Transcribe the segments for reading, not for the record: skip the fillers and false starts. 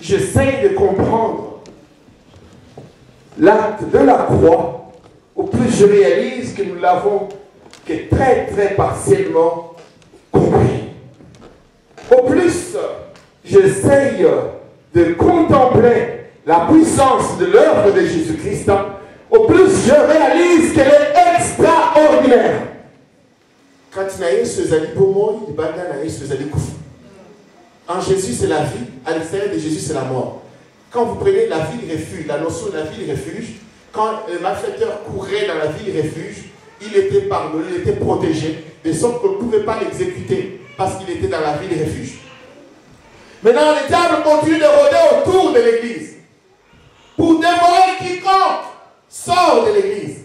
j'essaye de comprendre l'acte de la croix, au plus je réalise que nous l'avons que très très partiellement compris. Au plus j'essaye de contempler la puissance de l'œuvre de Jésus-Christ, au plus je réalise qu'elle est extraordinaire. Quand il y a eu ce zali pour moi, il y a eu ce zali kouf. En Jésus, c'est la vie. À l'extérieur de Jésus, c'est la mort. Quand vous prenez la ville refuge, la notion de la ville refuge, quand le malfaiteur courait dans la ville refuge, il était pardonné, il était protégé, de sorte qu'on ne pouvait pas l'exécuter parce qu'il était dans la ville refuge. Maintenant, le diable continue de rôder autour de l'église pour dévorer quiconque sort de l'église.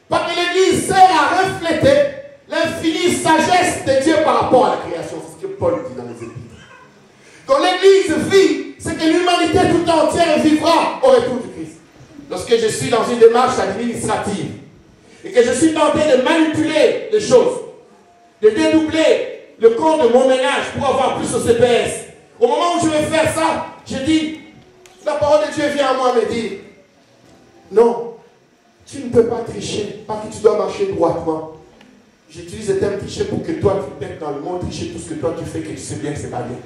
Parce que l'église sert à refléter l'infinie sagesse de Dieu par rapport à la création. C'est ce que Paul dit dans les Épîtres. Quand l'église vit, c'est que l'humanité tout entière vivra au retour du Christ. Lorsque je suis dans une démarche administrative et que je suis tenté de manipuler les choses, de dédoubler le compte de mon ménage pour avoir plus au CPS, au moment où je vais faire ça, je dis, la parole de Dieu vient à moi me dire, non, tu ne peux pas tricher, parce que tu dois marcher droitement. J'utilise le terme tricher pour que toi tu mettes dans le monde, tricher tout ce que toi tu fais, que tu sais bien que ce n'est pas bien.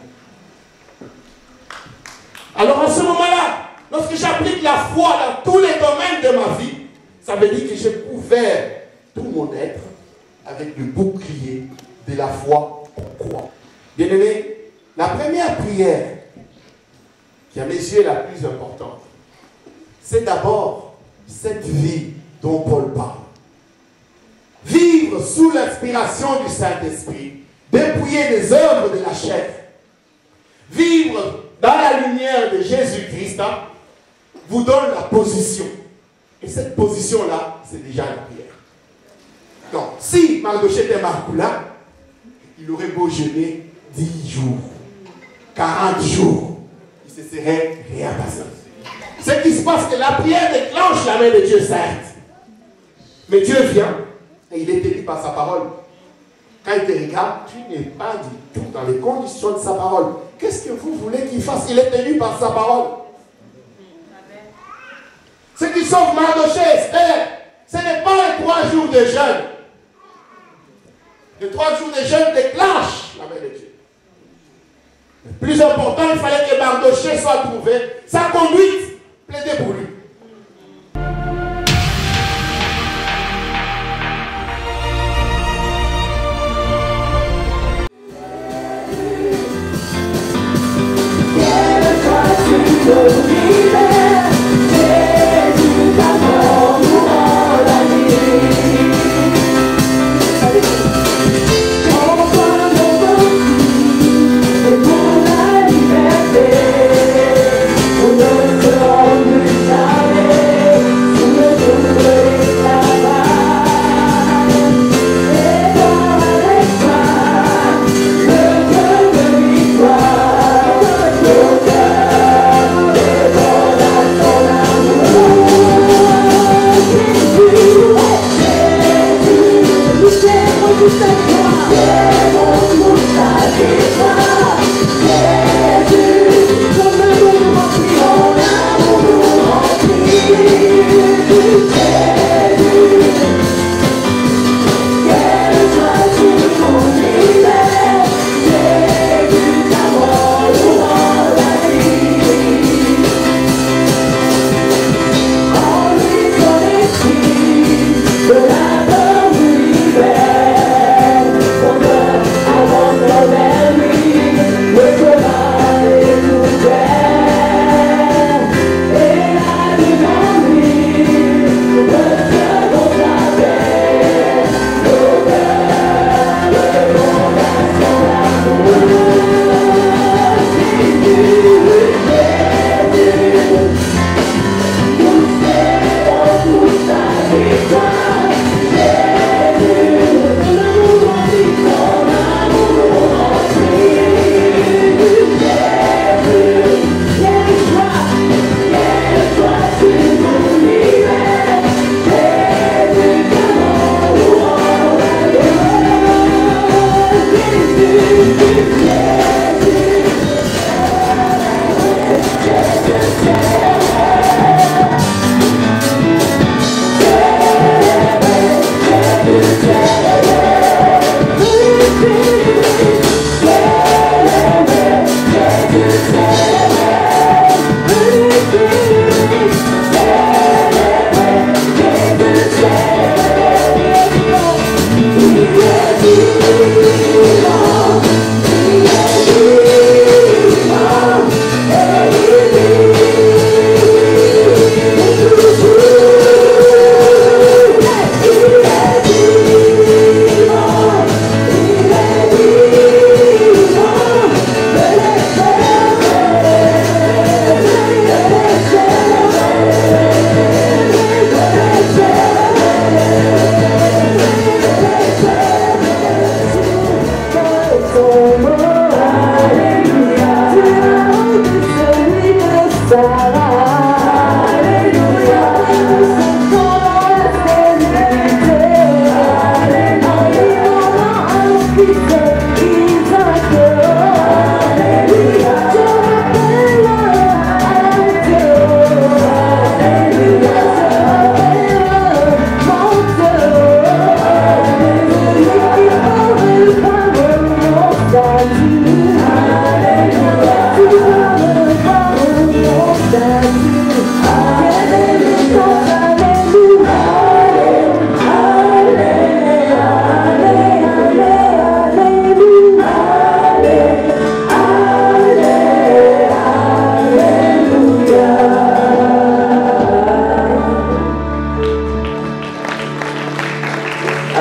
Alors à ce moment-là, lorsque j'applique la foi dans tous les domaines de ma vie, ça veut dire que j'ai couvert tout mon être avec le bouclier de la foi en croix. Bien-aimé, la première prière, qui à mes yeux est la plus importante, c'est d'abord cette vie dont Paul parle. Vivre sous l'inspiration du Saint-Esprit, dépouiller des œuvres de la chair, vivre dans la lumière de Jésus-Christ, vous donne la position. Et cette position-là, c'est déjà la prière. Donc, si Mardochée était Marcoula, il aurait beau jeûner 10 jours, 40 jours, il ne se serait rien passé. Ce qui se passe, c'est que la prière déclenche la main de Dieu, certes. Mais Dieu vient et il est tenu par sa parole. Quand il te regarde, tu n'es pas du tout dans les conditions de sa parole. Qu'est-ce que vous voulez qu'il fasse? Il est tenu par sa parole. Ce qui sauve Mardochée, Esther, ce n'est pas les 3 jours de jeûne. Les 3 jours de jeûne déclenchent la main de Dieu. Le plus important, il fallait que Mardochée soit trouvé. Sa conduite, plaidait pour lui.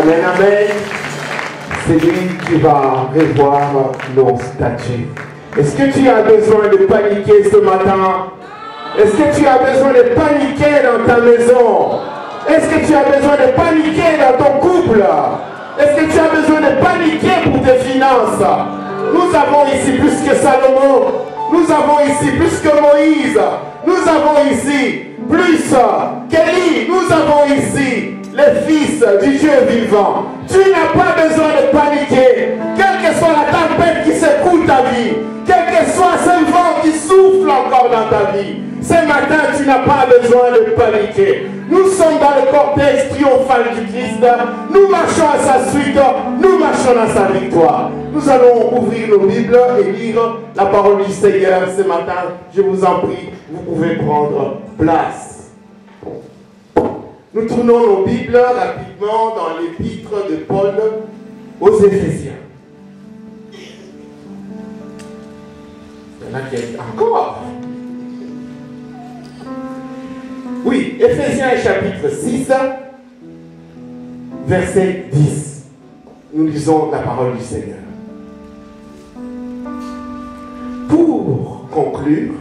Amen, amen. C'est lui qui va revoir nos statuts. Est-ce que tu as besoin de paniquer ce matin? Est-ce que tu as besoin de paniquer dans ta maison? Est-ce que tu as besoin de paniquer dans ton couple? Est-ce que tu as besoin de paniquer pour tes finances? Nous avons ici plus que Salomon. Nous avons ici plus que Moïse. Nous avons ici plus qu'Élie. Nous avons ici les fils du Dieu vivant. Tu n'as pas besoin de paniquer. Quelle que soit la tempête qui secoue ta vie, quel que soit ce vent qui souffle encore dans ta vie, ce matin, tu n'as pas besoin de paniquer. Nous sommes dans le cortège triomphal du Christ. Nous marchons à sa suite. Nous marchons à sa victoire. Nous allons ouvrir nos Bibles et lire la parole du Seigneur ce matin. Je vous en prie, vous pouvez prendre place. Nous tournons nos Bibles rapidement dans l'épître de Paul aux Éphésiens. Il y en a qui disent encore. Oui, Éphésiens chapitre 6, verset 10. Nous lisons la parole du Seigneur. Pour conclure,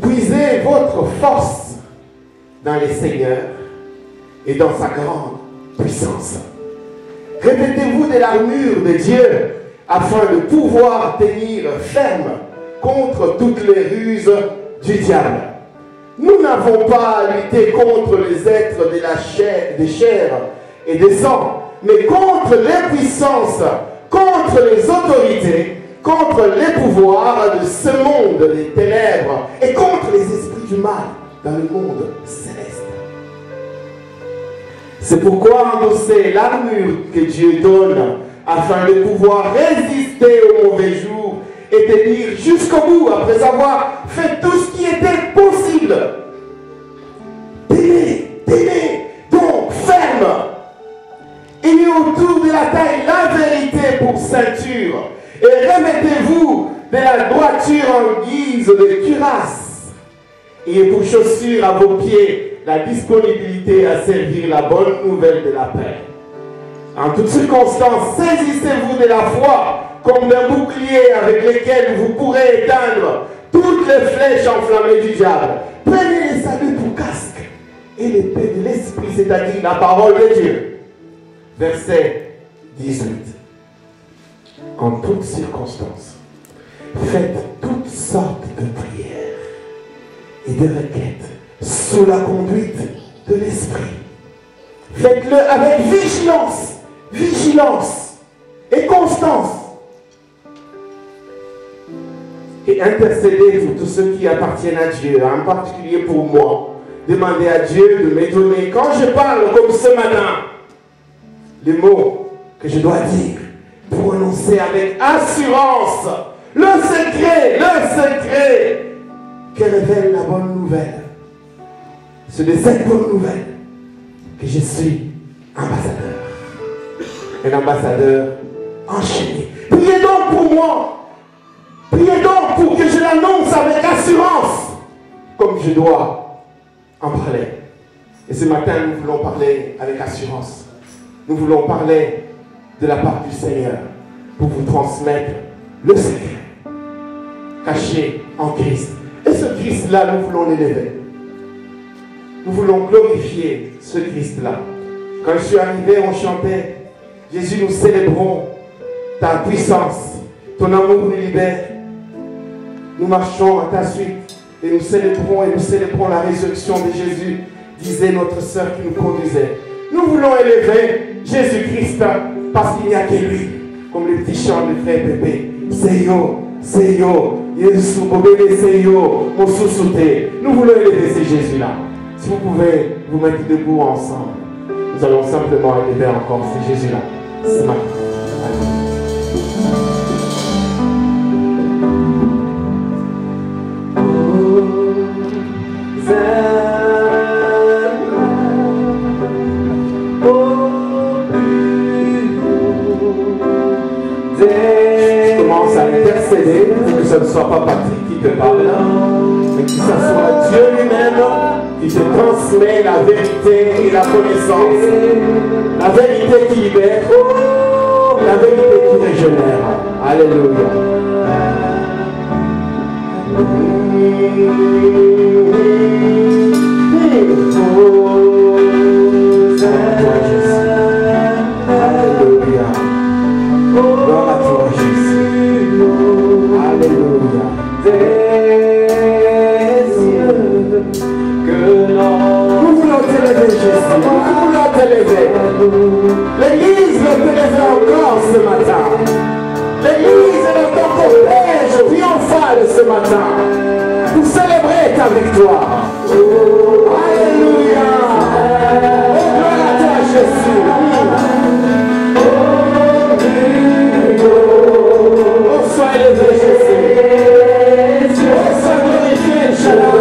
puisez votre force dans les Seigneurs et dans sa grande puissance. Revêtez-vous de l'armure de Dieu afin de pouvoir tenir ferme contre toutes les ruses du diable. Nous n'avons pas à lutter contre les êtres de la chair, des chairs et des sangs, mais contre les puissances, contre les autorités, contre les pouvoirs de ce monde des ténèbres et contre les esprits du mal dans le monde céleste. C'est pourquoi endossez l'armure que Dieu donne afin de pouvoir résister aux mauvais jours et tenir jusqu'au bout après avoir fait tout ce qui était possible. Tenez donc ferme. Ayez autour de la taille la vérité pour ceinture et remettez-vous de la droiture en guise de cuirasse. Ayez pour chaussure à vos pieds la disponibilité à servir la bonne nouvelle de la paix. En toutes circonstances, saisissez-vous de la foi comme d'un bouclier avec lequel vous pourrez éteindre toutes les flèches enflammées du diable. Prenez les saluts pour casque et l'épée de l'esprit, c'est-à-dire la parole de Dieu. Verset 18. En toutes circonstances, faites toutes sortes de prières et de requêtes sous la conduite de l'esprit. Faites-le avec vigilance et constance. Et intercédez pour tous ceux qui appartiennent à Dieu, en particulier pour moi. Demandez à Dieu de m'étonner. Quand je parle comme ce matin, les mots que je dois dire, pour annoncer avec assurance le secret que révèle la bonne nouvelle. C'est de cette bonne nouvelle que je suis ambassadeur. Un ambassadeur enchaîné. Priez donc pour moi. Priez donc pour que je l'annonce avec assurance, comme je dois en parler. Et ce matin, nous voulons parler avec assurance. Nous voulons parler de la part du Seigneur pour vous transmettre le secret caché en Christ. Et ce Christ-là, nous voulons l'élever. Nous voulons glorifier ce Christ-là. Quand je suis arrivé, on chantait « Jésus, nous célébrons ta puissance, ton amour nous libère. Nous marchons à ta suite et nous célébrons la résurrection de Jésus », disait notre sœur qui nous conduisait. Nous voulons élever Jésus-Christ parce qu'il n'y a que lui, comme le petit chant de frère Pépé. Seyo, Yesu, Bobele, Seyo, Mosusute. Nous voulons élever ce Jésus-là. Si vous pouvez vous mettre debout ensemble, nous allons simplement élever encore ce Jésus-là ce matin. Je commence à intercéder pour que ce ne soit pas Patrick qui te parle, mais que ce soit Dieu lui-même qui te transmet la vérité et la connaissance. La vérité qui libère, la vérité qui régénère. Alléluia. Alléluia. Gloire à toi, Jésus. Alléluia. Nous voulons t'élever, Jésus. Nous voulons t'élever. L'Église veut t'élever encore ce matin. L'Église est dans ton cortège triomphal ce matin pour célébrer ta victoire. Alléluia. Oh, gloire à toi, Jésus. Oh, sois élevé, Jésus. Oh, sois glorifié, Inch'Allah.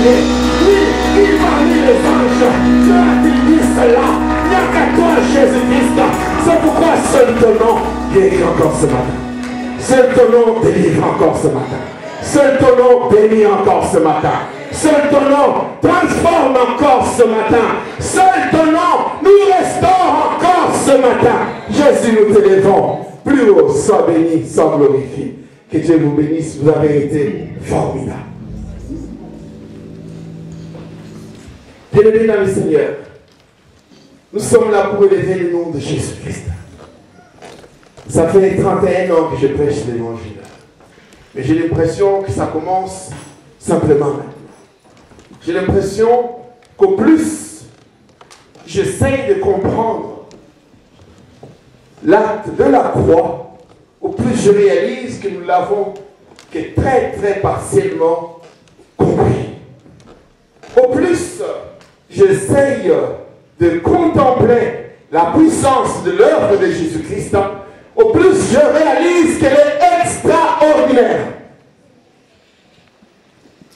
prier, ni parmi les anges. Dieu a-t-il dit cela? Il n'y a qu'à toi, Jésus-Christ. C'est pourquoi seul ton nom guérit encore ce matin. Seul ton nom délivre encore ce matin. Seul ton nom bénit encore ce matin. Seul ton nom transforme encore ce matin. Seul ton nom nous restaure encore ce matin. Jésus, nous t'élèvons. Plus haut, sois béni, sois glorifié. Que Dieu vous bénisse, vous avez été formidable. Bien-aimés dans le Seigneur, nous sommes là pour élever le nom de Jésus-Christ. Ça fait 31 ans que je prêche l'évangile. Mais j'ai l'impression que ça commence simplement maintenant. J'ai l'impression qu'au plus j'essaye de comprendre l'acte de la croix, au plus je réalise que nous l'avons que très très partiellement compris. Au plus j'essaye de contempler la puissance de l'œuvre de Jésus-Christ, au plus je réalise qu'elle est extraordinaire.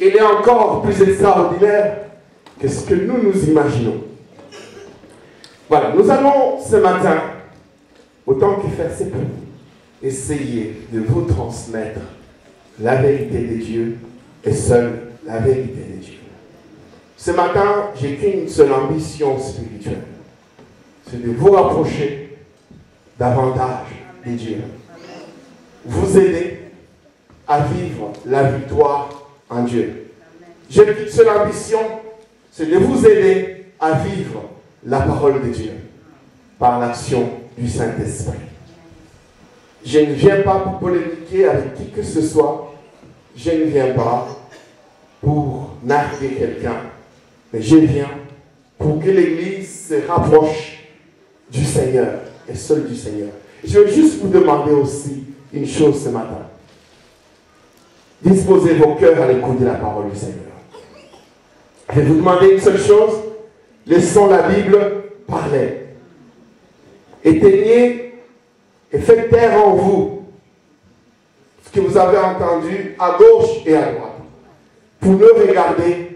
Elle est encore plus extraordinaire que ce que nous nous imaginons. Voilà, nous allons ce matin, autant que faire se peut, essayer de vous transmettre la vérité de Dieu et seule la vérité de Dieu. Ce matin, j'ai qu'une seule ambition spirituelle, c'est de vous rapprocher davantage de Dieu. Vous aider à vivre la victoire en Dieu. J'ai qu'une seule ambition, c'est de vous aider à vivre la parole de Dieu par l'action du Saint-Esprit. Je ne viens pas pour polémiquer avec qui que ce soit. Je ne viens pas pour narguer quelqu'un. Mais je viens pour que l'Église se rapproche du Seigneur et seul du Seigneur. Je veux juste vous demander aussi une chose ce matin. Disposez vos cœurs à l'écoute de la parole du Seigneur. Je vais vous demander une seule chose. Laissons la Bible parler. Éteignez et faites taire en vous ce que vous avez entendu à gauche et à droite, pour ne regarder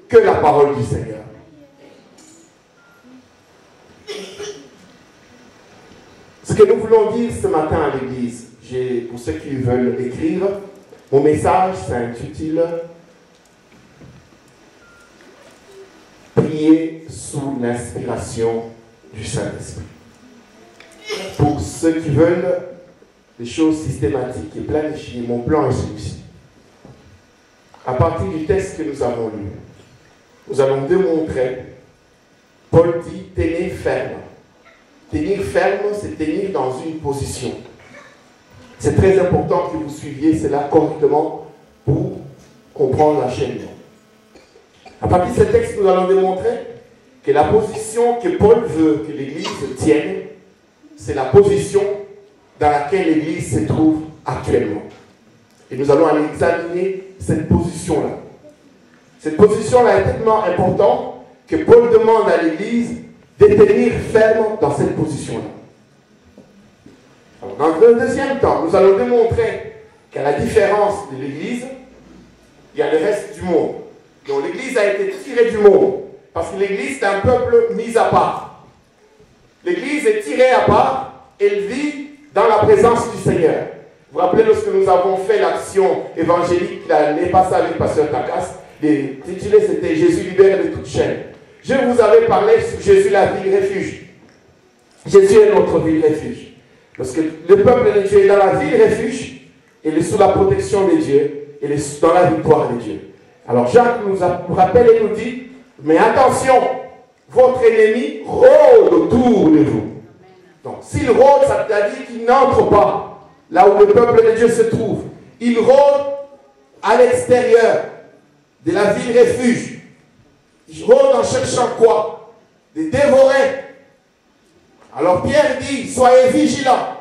que la parole du Seigneur. Ce que nous voulons dire ce matin à l'Église, pour ceux qui veulent écrire, mon message s'intitule « Prier sous l'inspiration du Saint-Esprit ». Pour ceux qui veulent des choses systématiques et planifiées, mon plan est celui-ci. À partir du texte que nous avons lu, nous allons démontrer, Paul dit « tenir ferme ». Tenir ferme, c'est tenir dans une position. C'est très important que vous suiviez cela correctement pour comprendre l'enchaînement. À partir de ce texte, nous allons démontrer que la position que Paul veut que l'Église tienne, c'est la position dans laquelle l'Église se trouve actuellement. Et nous allons aller examiner cette position-là. Cette position-là est tellement importante que Paul demande à l'Église de tenir ferme dans cette position-là. Dans le deuxième temps, nous allons démontrer qu'à la différence de l'Église, il y a le reste du monde. Donc l'Église a été tirée du monde, parce que l'Église est un peuple mis à part. L'Église est tirée à part, elle vit dans la présence du Seigneur. Vous vous rappelez lorsque nous avons fait l'action évangélique l'année passée avec Pasteur Takas, l'intitulé c'était « Jésus libère de toute chaîne ». Je vous avais parlé sur Jésus la ville refuge. Jésus est notre ville refuge. Parce que le peuple de Dieu est dans la ville refuge, il est sous la protection de Dieu, il est dans la victoire de Dieu. Alors Jacques nous rappelle et nous dit, mais attention, votre ennemi rôde autour de vous. Donc s'il rôde, ça veut dire qu'il n'entre pas là où le peuple de Dieu se trouve. Il rôde à l'extérieur de la ville refuge. Il rôde en cherchant quoi? De dévorer. Alors Pierre dit, soyez vigilants.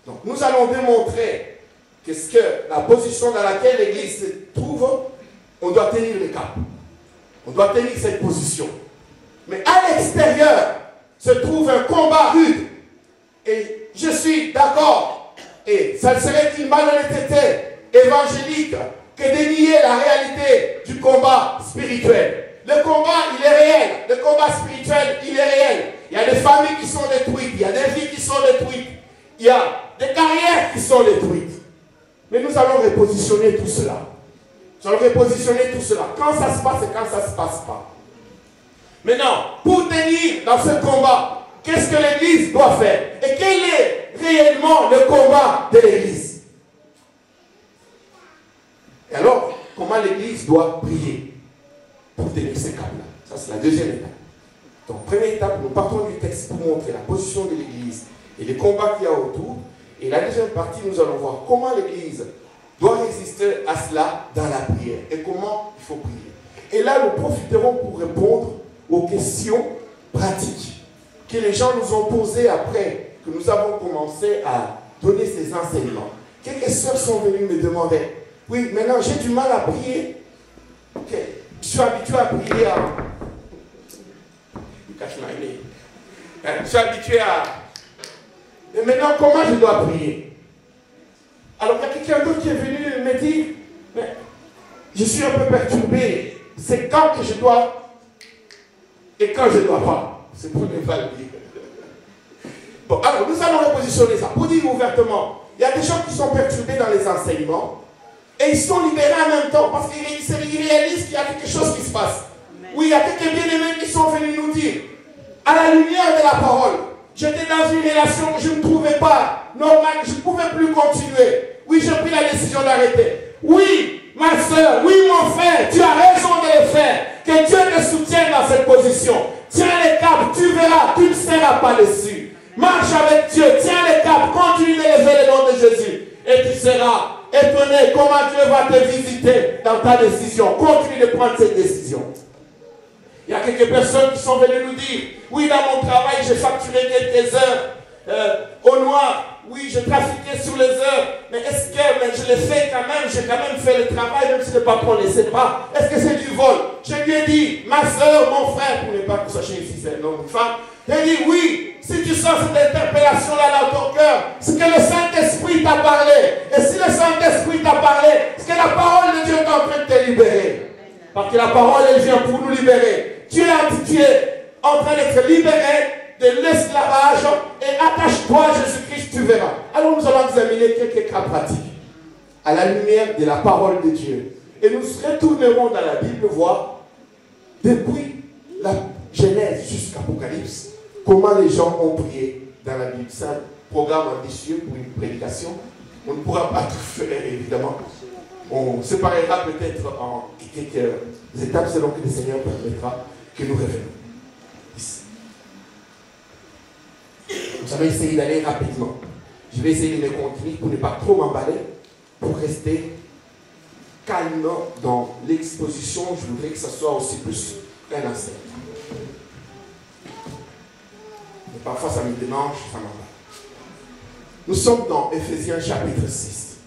Donc nous allons démontrer que la position dans laquelle l'Église se trouve, on doit tenir le cap. On doit tenir cette position. Mais à l'extérieur se trouve un combat rude. Et je suis d'accord. Et ça serait une malhonnêteté évangélique que de nier la réalité du combat spirituel. Le combat, il est réel. Le combat spirituel, il est réel. Il y a des familles qui sont détruites. Il y a des vies qui sont détruites. Il y a des carrières qui sont détruites. Mais nous allons repositionner tout cela. Nous allons repositionner tout cela. Quand ça se passe et quand ça ne se passe pas. Maintenant, pour tenir dans ce combat, qu'est-ce que l'Église doit faire? Et quel est réellement le combat de l'Église? Et alors, comment l'Église doit prier pour tenir ces câbles-là? Ça, c'est la deuxième étape. Donc, première étape, nous partons du texte pour montrer la position de l'Église et les combats qu'il y a autour. Et la deuxième partie, nous allons voir comment l'Église doit résister à cela dans la prière et comment il faut prier. Et là, nous profiterons pour répondre aux questions pratiques que les gens nous ont posées après que nous avons commencé à donner ces enseignements. Quelques sœurs sont venues me demander, oui, maintenant j'ai du mal à prier. Ok, je suis habitué à prier à... Je suis habitué à... Et maintenant, comment je dois prier? Alors, il y a quelqu'un d'autre qui est venu me dire, mais je suis un peu perturbé. C'est quand que je dois et quand je ne dois pas. C'est pour ne pas le dire. Bon, alors, nous allons repositionner ça. Pour dire ouvertement, il y a des gens qui sont perturbés dans les enseignements et ils sont libérés en même temps parce qu'ils réalisent qu'il y a quelque chose qui se passe. Oui, il y a quelques bien-aimés qui sont venus nous dire, à la lumière de la parole, j'étais dans une relation que je ne trouvais pas normale, je ne pouvais plus continuer. Oui, j'ai pris la décision d'arrêter. Oui, ma soeur, oui, mon frère, tu as raison de le faire. Que Dieu te soutienne dans cette position. Tiens les câbles, tu verras, tu ne seras pas déçu. Marche avec Dieu, tiens les câbles, continue de lever le nom de Jésus. Et tu seras étonné comment Dieu va te visiter dans ta décision. Continue de prendre cette décision. Il y a quelques personnes qui sont venues nous dire, oui, dans mon travail, j'ai facturé quelques heures au noir. Oui, je trafiquais sur les heures. Mais est-ce que je l'ai fait quand même? J'ai quand même fait le travail, même si le patron ne le sait pas. Est-ce que c'est du vol? Je lui ai dit, ma soeur, mon frère, pour ne pas que vous sachiez si c'est un homme ou une femme. J'ai dit, oui, si tu sens cette interpellation-là dans ton cœur, c'est que le Saint-Esprit t'a parlé. Et si le Saint-Esprit t'a parlé, c'est que la parole de Dieu est en train de te libérer. Parce que la parole, elle vient pour nous libérer. Tu es en train d'être libéré de l'esclavage et attache-toi à Jésus-Christ, tu verras. Alors nous allons examiner quelques cas pratiques à la lumière de la parole de Dieu. Et nous retournerons dans la Bible voir, depuis la Genèse jusqu'à l'Apocalypse, comment les gens ont prié dans la Bible. C'est un programme ambitieux pour une prédication. On ne pourra pas tout faire, évidemment. On séparera peut-être en quelques étapes selon que le Seigneur permettra que nous revenons. Nous allons essayer d'aller rapidement. Je vais essayer de me contenir pour ne pas trop m'emballer, pour rester calme dans l'exposition. Je voudrais que ça soit aussi plus un enseignement. Mais parfois ça me démange, ça m'emballe. Nous sommes dans Éphésiens chapitre 6.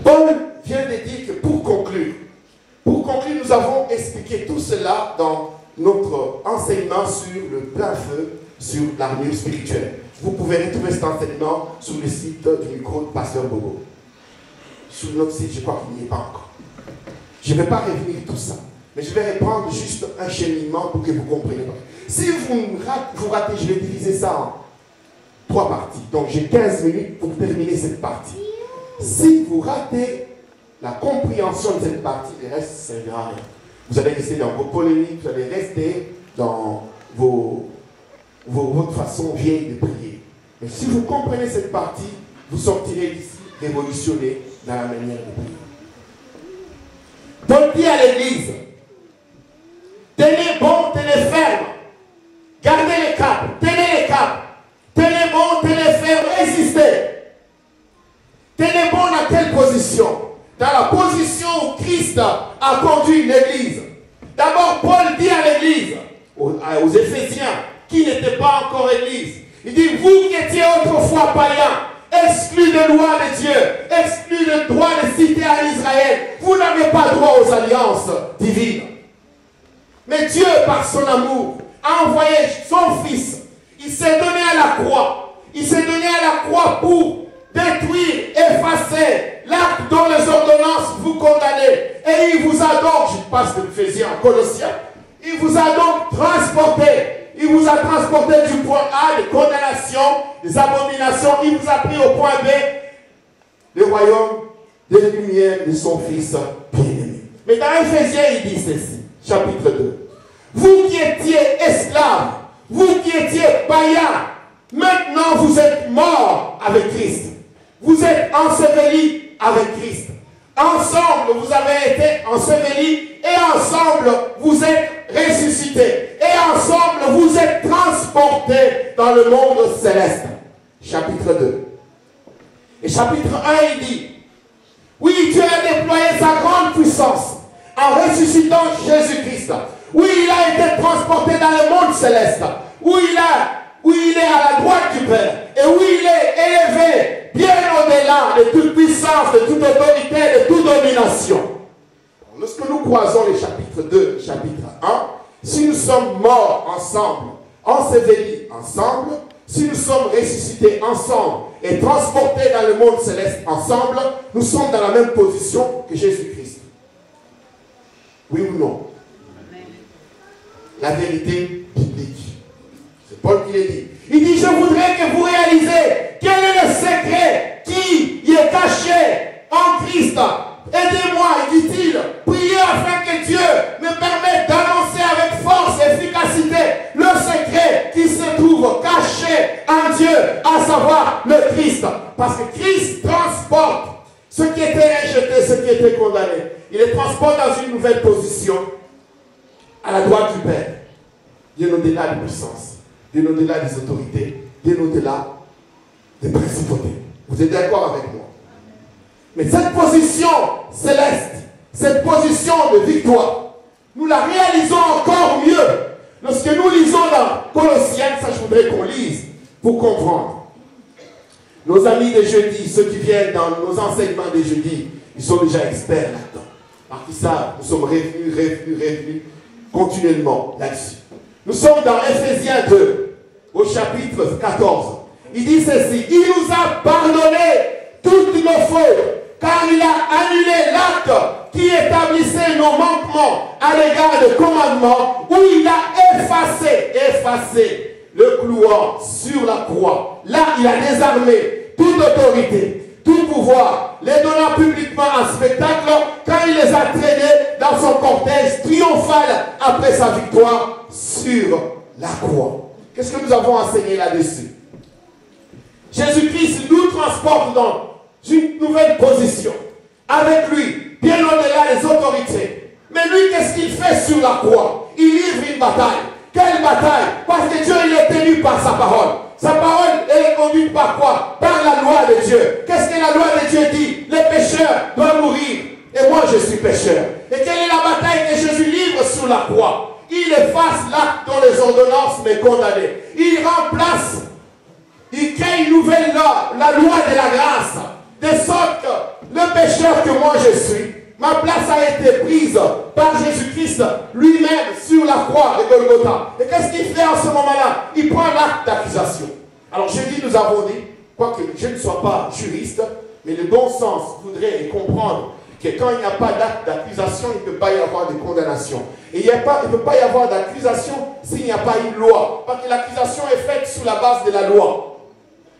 Paul vient de dire que pour conclure, nous avons expliqué tout cela dans notre enseignement sur le plein feu, sur l'armure spirituelle. Vous pouvez retrouver cet enseignement sur le site du micro de Pasteur Bobo. Sur notre site, je crois qu'il n'y est pas encore. Je ne vais pas revenir tout ça, mais je vais reprendre juste un cheminement pour que vous compreniez. Si vous ratez, je vais diviser ça en 3 parties. Donc j'ai 15 minutes pour terminer cette partie. Si vous ratez la compréhension de cette partie, le reste ne servira à rien. Vous allez rester dans vos polémiques, vous allez rester dans votre façon vieille de prier. Mais si vous comprenez cette partie, vous sortirez d'ici révolutionné dans la manière de prier. Paul dit à l'Église, tenez bon, tenez ferme, gardez les caps, tenez les caps, tenez bon, tenez ferme, résistez. Tenez bon dans quelle position? Dans la position où Christ a conduit l'Église. D'abord, Paul dit à l'Église, aux Éphésiens, qui n'étaient pas encore Église, il dit, vous qui étiez autrefois païens, exclus de loi de Dieu, exclus de droit de cité à Israël, vous n'avez pas droit aux alliances divines. Mais Dieu, par son amour, a envoyé son Fils. Il s'est donné à la croix. Il s'est donné à la croix pour détruire, effacer l'acte dont les ordonnances vous condamné. Et il vous a donc, je passe de Éphésiens en Colossiens, il vous a donc transporté. Il vous a transporté du point A, des condamnations, des abominations. Il vous a pris au point B, le royaume des lumières de son Fils bien-aimé. Mais dans Éphésiens, il dit ceci, chapitre 2. Vous qui étiez esclaves, vous qui étiez païens, maintenant vous êtes morts avec Christ. Vous êtes ensevelis avec Christ. Ensemble, vous avez été ensevelis et ensemble, vous êtes ressuscités. Et ensemble, vous êtes transportés dans le monde céleste. Chapitre 2. Et chapitre 1, il dit, oui, Dieu a déployé sa grande puissance en ressuscitant Jésus-Christ. Oui, il a été transporté dans le monde céleste. Où il est à la droite du Père. Et où il est élevé bien au-delà de toute puissance, de toute autorité, de toute domination. Lorsque nous croisons les chapitres 2 et chapitre 1, si nous sommes morts ensemble, ensevelis ensemble, si nous sommes ressuscités ensemble et transportés dans le monde céleste ensemble, nous sommes dans la même position que Jésus-Christ. Oui ou non? La vérité biblique. C'est Paul qui le dit. Il dit, je voudrais que vous réalisez quel est le secret qui y est caché en Christ. Aidez-moi, dit-il, priez afin que Dieu me permette d'annoncer avec force et efficacité le secret qui se trouve caché en Dieu, à savoir le Christ. Parce que Christ transporte ce qui était rejeté, ce qui était condamné. Il les transporte dans une nouvelle position à la droite du Père, bien au-delà des puissances, bien au-delà des autorités, bien au-delà des principautés. Vous êtes d'accord avec moi? Mais cette position céleste, cette position de victoire, nous la réalisons encore mieux lorsque nous lisons dans Colossiens. Ça, je voudrais qu'on lise pour comprendre. Nos amis de jeudi, ceux qui viennent dans nos enseignements de jeudi, ils sont déjà experts là-dedans. Parce qu'ils savent, nous sommes revenus continuellement là-dessus. Nous sommes dans Éphésiens 2, au chapitre 14. Il dit ceci, il nous a pardonné toutes nos fautes, car il a annulé l'acte qui établissait nos manquements à l'égard des commandements, où il a effacé le clouant sur la croix. Là, il a désarmé toute autorité, tout pouvoir, les donnant publiquement en spectacle, quand il les a traînés dans son cortège triomphal après sa victoire sur la croix. Qu'est-ce que nous avons enseigné là-dessus? Jésus-Christ nous transporte dans une nouvelle position. Avec lui, bien au-delà des autorités. Mais lui, qu'est-ce qu'il fait sur la croix? Il livre une bataille. Quelle bataille? Parce que Dieu, il est tenu par sa parole. Sa parole, elle est conduite par quoi? Par la loi de Dieu. Qu'est-ce que la loi de Dieu dit? Les pécheurs doivent mourir. Et moi, je suis pécheur. Et quelle est la bataille que Jésus livre sur la croix? Il efface l'acte dont les ordonnances m'ont condamné. Il remplace, il crée une nouvelle loi, la loi de la grâce. De sorte que le pécheur que moi je suis, ma place a été prise par Jésus-Christ lui-même sur la croix de Golgotha. Et qu'est-ce qu'il fait en ce moment-là? Il prend l'acte d'accusation. Alors jeudi, nous avons dit, quoique je ne sois pas juriste, mais le bon sens voudrait comprendre que quand il n'y a pas d'acte d'accusation, il ne peut pas y avoir de condamnation. Et il ne peut pas y avoir d'accusation s'il n'y a pas une loi. Parce que l'accusation est faite sous la base de la loi.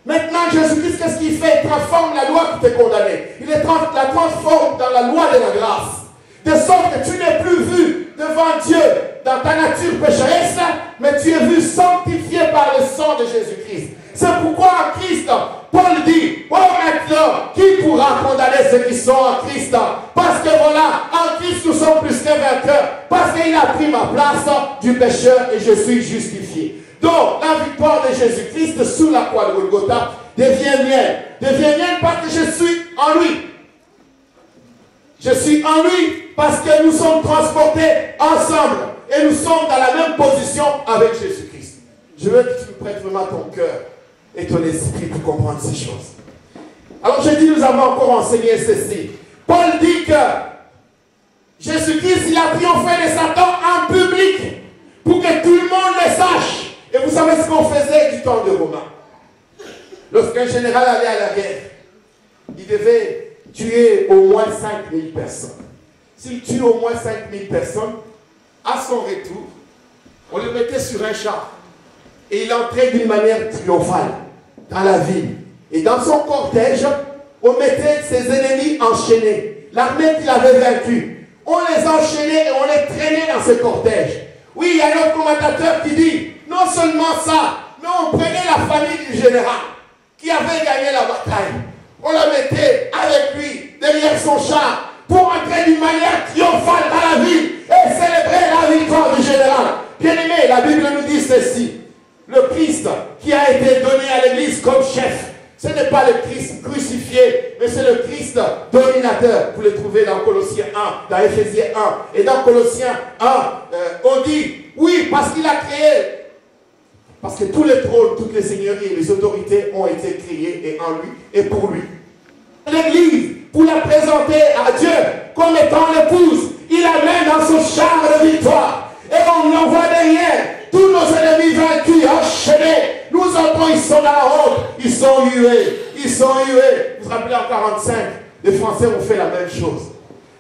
Maintenant, Jésus-Christ, qu'est-ce qu'il fait? Il transforme la loi qui t'est condamnée. Il la transforme dans la loi de la grâce. De sorte que tu n'es plus vu devant Dieu dans ta nature pécheresse, mais tu es vu sanctifié par le sang de Jésus-Christ. C'est pourquoi en Christ, Paul dit, oh maintenant, qui pourra condamner ceux qui sont en Christ? Parce que voilà, en Christ nous sommes plus que vainqueurs. Parce qu'il a pris ma place du pécheur et je suis justifié. Donc, la victoire de Jésus-Christ sur la croix de Golgotha devient mienne. Devient mienne parce que je suis en lui. Je suis en lui parce que nous sommes transportés ensemble. Et nous sommes dans la même position avec Jésus-Christ. Je veux que tu me prêtes vraiment ton cœur et ton esprit pour comprendre ces choses. Alors, je dis, nous avons encore enseigné ceci. Paul dit que Jésus-Christ, il a triomphé de Satan en public pour que tout le monde le sache. Et vous savez ce qu'on faisait du temps de Romain. Lorsqu'un général allait à la guerre, il devait tuait au moins 5000 personnes. S'il tue au moins 5000 personnes, à son retour, on le mettait sur un char. Et il entrait d'une manière triomphale dans la ville. Et dans son cortège, on mettait ses ennemis enchaînés. L'armée qu'il avait vaincue. On les enchaînait et on les traînait dans ce cortège. Oui, il y a un autre commentateur qui dit, non seulement ça, mais on prenait la famille du général qui avait gagné la bataille. On la mettait avec lui derrière son char pour entrer d'une manière triomphale dans la ville et célébrer la victoire du général. Bien-aimé, la Bible nous dit ceci. Le Christ qui a été donné à l'Église comme chef, ce n'est pas le Christ crucifié, mais c'est le Christ dominateur. Vous le trouvez dans Colossiens 1, dans Éphésiens 1. Et dans Colossiens 1, on dit, oui, parce qu'il a créé, parce que tous les trônes, toutes les seigneuries et les autorités ont été créées et en lui et pour lui. L'Église, pour la présenter à Dieu comme étant l'épouse, il amène dans son char de victoire. Et on l'envoie derrière. Tous nos ennemis vaincus, enchaînés. Nous autres, ils sont dans la honte. Ils sont hués. Ils sont hués. Vous vous rappelez en 1945, les Français ont fait la même chose.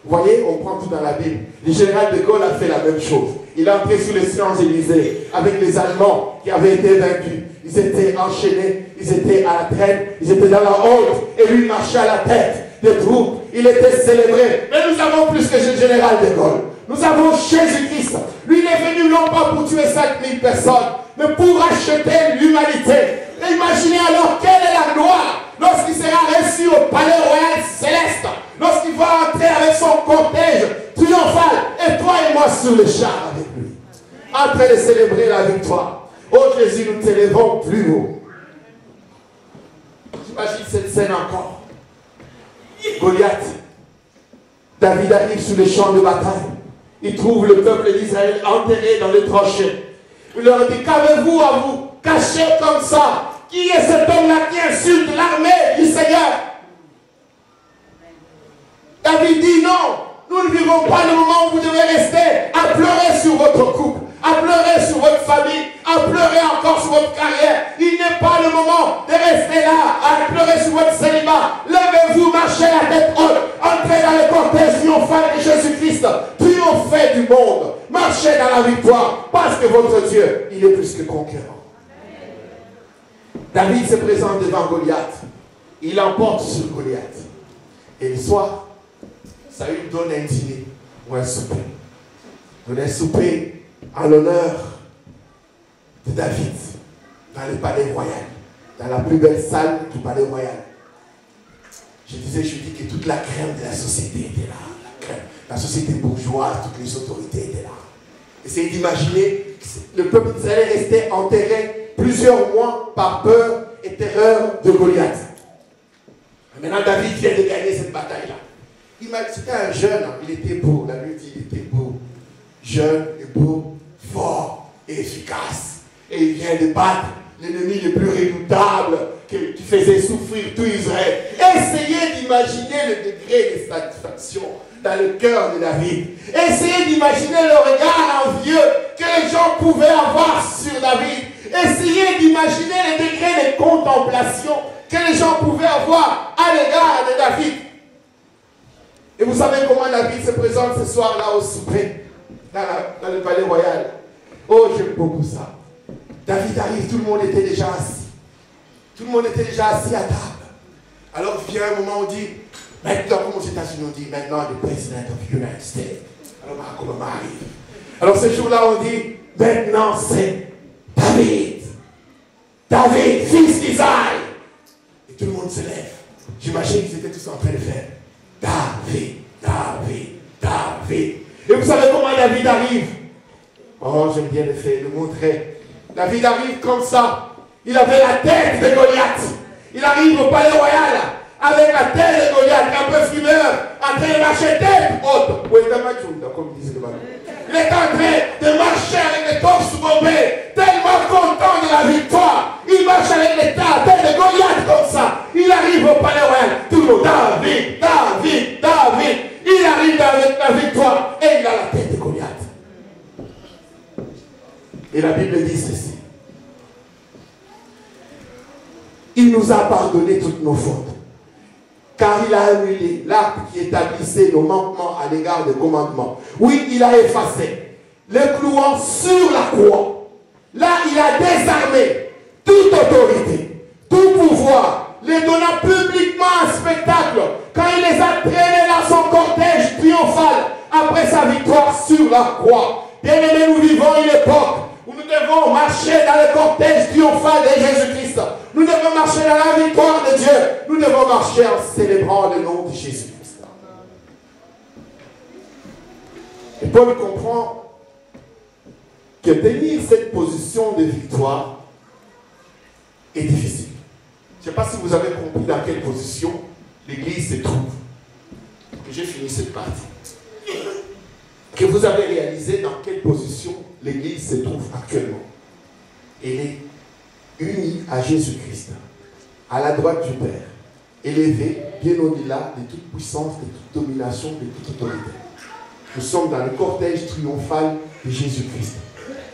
Vous voyez, on prend tout dans la Bible. Le général de Gaulle a fait la même chose. Il est entré sous les Champs-Élysées avec les Allemands qui avaient été vaincus. Ils étaient enchaînés, ils étaient à la traîne, ils étaient dans la honte. Et lui marchait à la tête des troupes. Il était célébré. Mais nous avons plus que le général de Gaulle. Nous avons Jésus-Christ. Lui, il est venu non pas pour tuer 5000 personnes, mais pour acheter l'humanité. Imaginez alors quelle est la gloire lorsqu'il sera reçu au palais royal céleste, lorsqu'il va entrer avec son cortège triomphal, et toi et moi sur le char avec lui, en train de célébrer la victoire. Oh Jésus, nous t'élevons plus haut. J'imagine cette scène encore. Goliath, David arrive sur les champs de bataille. Il trouve le peuple d'Israël enterré dans les tranchées. Il leur dit, qu'avez-vous à vous cacher comme ça? Qui est cet homme-là qui insulte l'armée du Seigneur? David dit, non, nous ne vivons pas le moment où vous devez rester à pleurer sur votre couple, à pleurer sur votre famille, à pleurer encore sur votre carrière. Il n'est pas le moment de rester là, à pleurer sur votre célibat. Levez-vous, marchez la tête haute, entrez dans le cortège triomphal de Jésus-Christ, triomphez du monde, marchez dans la victoire, parce que votre Dieu, il est plus que conquérant. David se présente devant Goliath. Il l'emporte sur Goliath. Et le soir, Saül donne un dîner ou un souper. Donne un souper en l'honneur de David dans le palais royal, dans la plus belle salle du palais royal. Je dis que toute la crème de la société était là. La société bourgeoise, toutes les autorités étaient là. Essayez d'imaginer que le peuple d'Israël restait enterré plusieurs mois par peur et terreur de Goliath. Maintenant, David vient de gagner cette bataille-là. C'était un jeune, il était beau, la Bible dit qu'il était beau. Jeune et beau, fort et efficace. Et il vient de battre l'ennemi le plus redoutable qui faisait souffrir tout Israël. Essayez d'imaginer le degré de satisfaction dans le cœur de David. Essayez d'imaginer le regard envieux que les gens pouvaient avoir sur David. Essayez d'imaginer le degré de contemplation que les gens pouvaient avoir à l'égard de David. Et vous savez comment David se présente ce soir-là au souper, dans le palais royal. Oh, j'aime beaucoup ça. David arrive, tout le monde était déjà assis. Tout le monde était déjà assis à table. Alors vient un moment où on dit, maintenant, comme aux États-Unis, on dit, maintenant, le président of the United States. Alors Barack Obama arrive. Alors ce jour-là, on dit, maintenant, c'est David. David, fils d'Isaïe. Et tout le monde se lève. J'imagine qu'ils étaient tous en train de faire David, David, David. Et vous savez comment David arrive? Oh, j'aime bien le montrer. David arrive comme ça. Il avait la tête de Goliath. Il arrive au palais royal avec la tête de Goliath, un peu fumeur, en train de marcher tête haute. Comme disait le ballon. Il est en train de marcher avec les torses bombés, tellement content de la victoire. Il marche avec la tête de Goliath comme ça. Il arrive au palais royal. Tout le monde, David, David, David. Il arrive avec la victoire et il a la tête de Goliath. Et la Bible dit ceci. Il nous a pardonné toutes nos fautes. car il a annulé l'acte qui établissait nos manquements à l'égard des commandements. Oui, il a effacé, les clouant sur la croix. Là, il a désarmé toute autorité, tout pouvoir, les donnant publiquement un spectacle quand il les a traînés dans son cortège triomphal après sa victoire sur la croix. Bien-aimés, nous vivons une époque où nous devons marcher dans le cortège triomphal de Jésus-Christ. Nous devons marcher dans la victoire de Dieu. Nous devons marcher en célébrant le nom de Jésus-Christ. Et Paul comprend que tenir cette position de victoire est difficile. Je ne sais pas si vous avez compris dans quelle position l'Église se trouve. Que j'ai fini cette partie. Que vous avez réalisé dans quelle position l'Église se trouve actuellement. Elle est unie à Jésus-Christ, à la droite du Père, élevée bien au-delà de toute puissance, de toute domination, de toute autorité. Nous sommes dans le cortège triomphal de Jésus-Christ.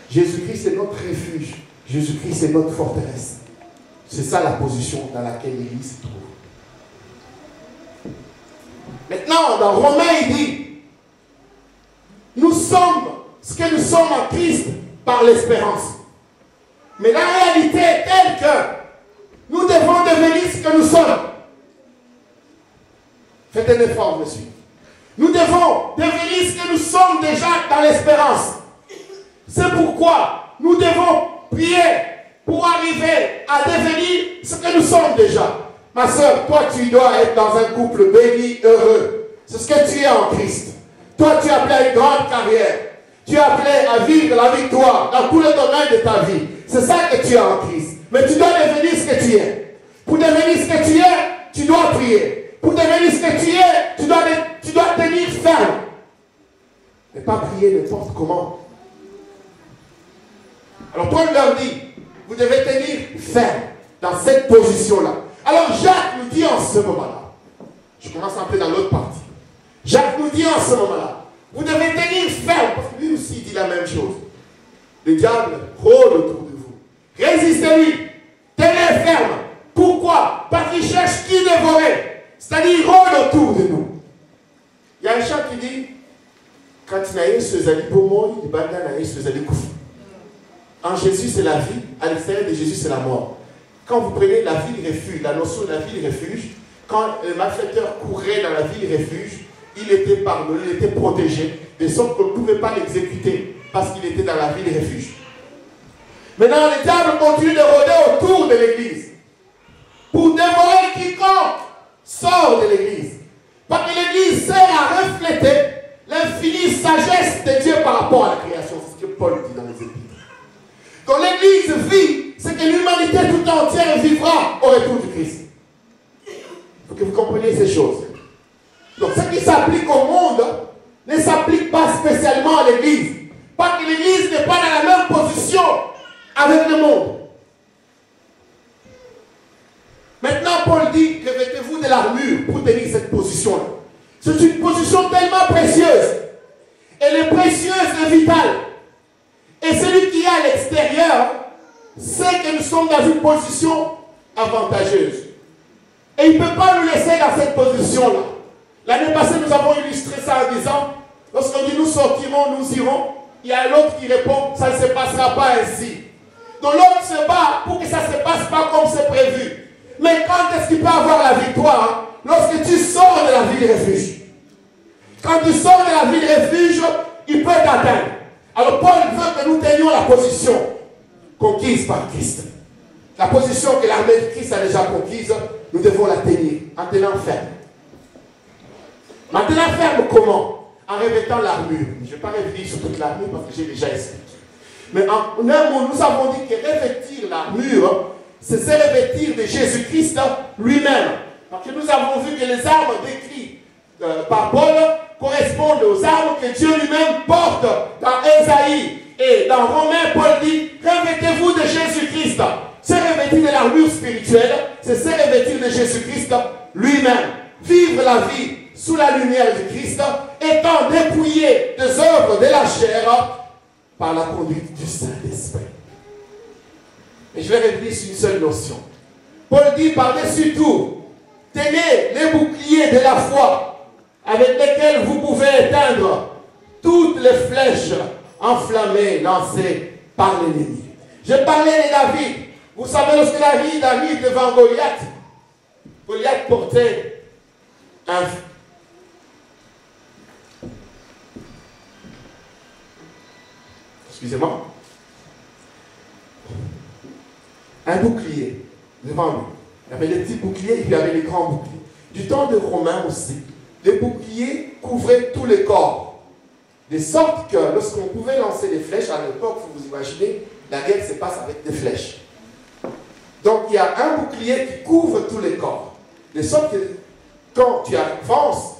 Jésus-Christ est notre refuge. Jésus-Christ est notre forteresse. C'est ça la position dans laquelle l'Église se trouve. Maintenant, dans Romains, il dit, nous sommes ce que nous sommes en Christ par l'espérance. Mais la réalité est telle que nous devons devenir ce que nous sommes. Faites un effort, monsieur. Nous devons devenir ce que nous sommes déjà dans l'espérance. C'est pourquoi nous devons prier pour arriver à devenir ce que nous sommes déjà. Ma soeur, toi tu dois être dans un couple béni, heureux. C'est ce que tu es en Christ. Toi tu es appelé à une grande carrière. Tu es appelé à vivre la victoire dans tous les domaines de ta vie. C'est ça que tu es en Christ. Mais tu dois devenir ce que tu es. Pour devenir ce que tu es, tu dois prier. Pour devenir ce que tu es, tu dois tenir ferme. Ne pas prier n'importe comment. Alors Paul leur dit, vous devez tenir ferme dans cette position-là. Alors Jacques nous dit en ce moment-là, je commence un peu dans l'autre partie. Jacques nous dit en ce moment-là, vous devez tenir ferme, parce que lui aussi dit la même chose. Le diable rôde autour de vous. Résistez-lui, tenez ferme. Pourquoi? Parce qu'il cherche qui dévorer. C'est-à-dire, il rôde autour de nous. Il y a un chant qui dit, quand il n'a eu pour moi, il n'a eu ce En Jésus, c'est la vie. À l'extérieur de Jésus, c'est la mort. Quand vous prenez la ville refuge, la notion de la ville refuge, quand le malfaiteur courait dans la ville refuge, il était pardonné, il était protégé, de sorte qu'on ne pouvait pas l'exécuter parce qu'il était dans la ville refuge. Maintenant, le diable continue de rôder autour de l'église pour dévorer quiconque sort de l'église. Parce que l'église sert à refléter l'infinie sagesse de Dieu par rapport à la création. C'est ce que Paul dit dans les Épîtres. Quand l'église vit, c'est que l'humanité tout entière vivra au retour du Christ. Il faut que vous compreniez ces choses. Donc ce qui s'applique au monde ne s'applique pas spécialement à l'église. Parce que l'église n'est pas dans la même position avec le monde. Maintenant, Paul dit, revêtez-vous de l'armure pour tenir cette position-là. C'est une position tellement précieuse. Elle est précieuse et vitale. Et celui qui est à l'extérieur sait que nous sommes dans une position avantageuse. Et il ne peut pas nous laisser dans cette position-là. L'année passée, nous avons illustré ça en disant, lorsqu'on dit nous sortirons, nous irons, il y a l'autre qui répond, ça ne se passera pas ainsi. Donc l'autre se bat pour que ça ne se passe pas comme c'est prévu. Mais quand est-ce qu'il peut avoir la victoire? Lorsque tu sors de la ville refuge. Quand tu sors de la ville refuge, il peut t'atteindre. Alors Paul veut que nous tenions la position conquise par Christ. La position que l'armée de Christ a déjà conquise, nous devons la tenir en tenant ferme. En tenant ferme comment? En revêtant l'armure. Je ne vais pas revenir sur toute l'armure parce que j'ai déjà expliqué. Mais en un mot, nous avons dit que revêtir l'armure, c'est se revêtir de Jésus-Christ lui-même. Parce que nous avons vu que les armes décrites par Paul correspondent aux armes que Dieu lui-même porte dans Ésaïe. Et dans Romains, Paul dit, revêtez-vous de Jésus-Christ. Se revêtir de l'armure spirituelle, c'est se revêtir de Jésus-Christ lui-même. Vivre la vie sous la lumière du Christ, étant dépouillé des œuvres de la chair par la conduite du Saint-Esprit. Et je vais revenir sur une seule notion. Paul dit par-dessus tout, tenez les boucliers de la foi avec lesquels vous pouvez éteindre toutes les flèches enflammées lancées par l'ennemi. Je parlais de David. Vous savez, lorsque David arrive devant Goliath, Goliath portait un... Excusez-moi. Un bouclier devant lui. Il y avait les petits boucliers et puis il y avait les grands boucliers. Du temps des Romains aussi, les boucliers couvraient tous les corps. De sorte que lorsqu'on pouvait lancer des flèches, à l'époque, vous imaginez, la guerre se passe avec des flèches. Donc il y a un bouclier qui couvre tous les corps. De sorte que quand tu avances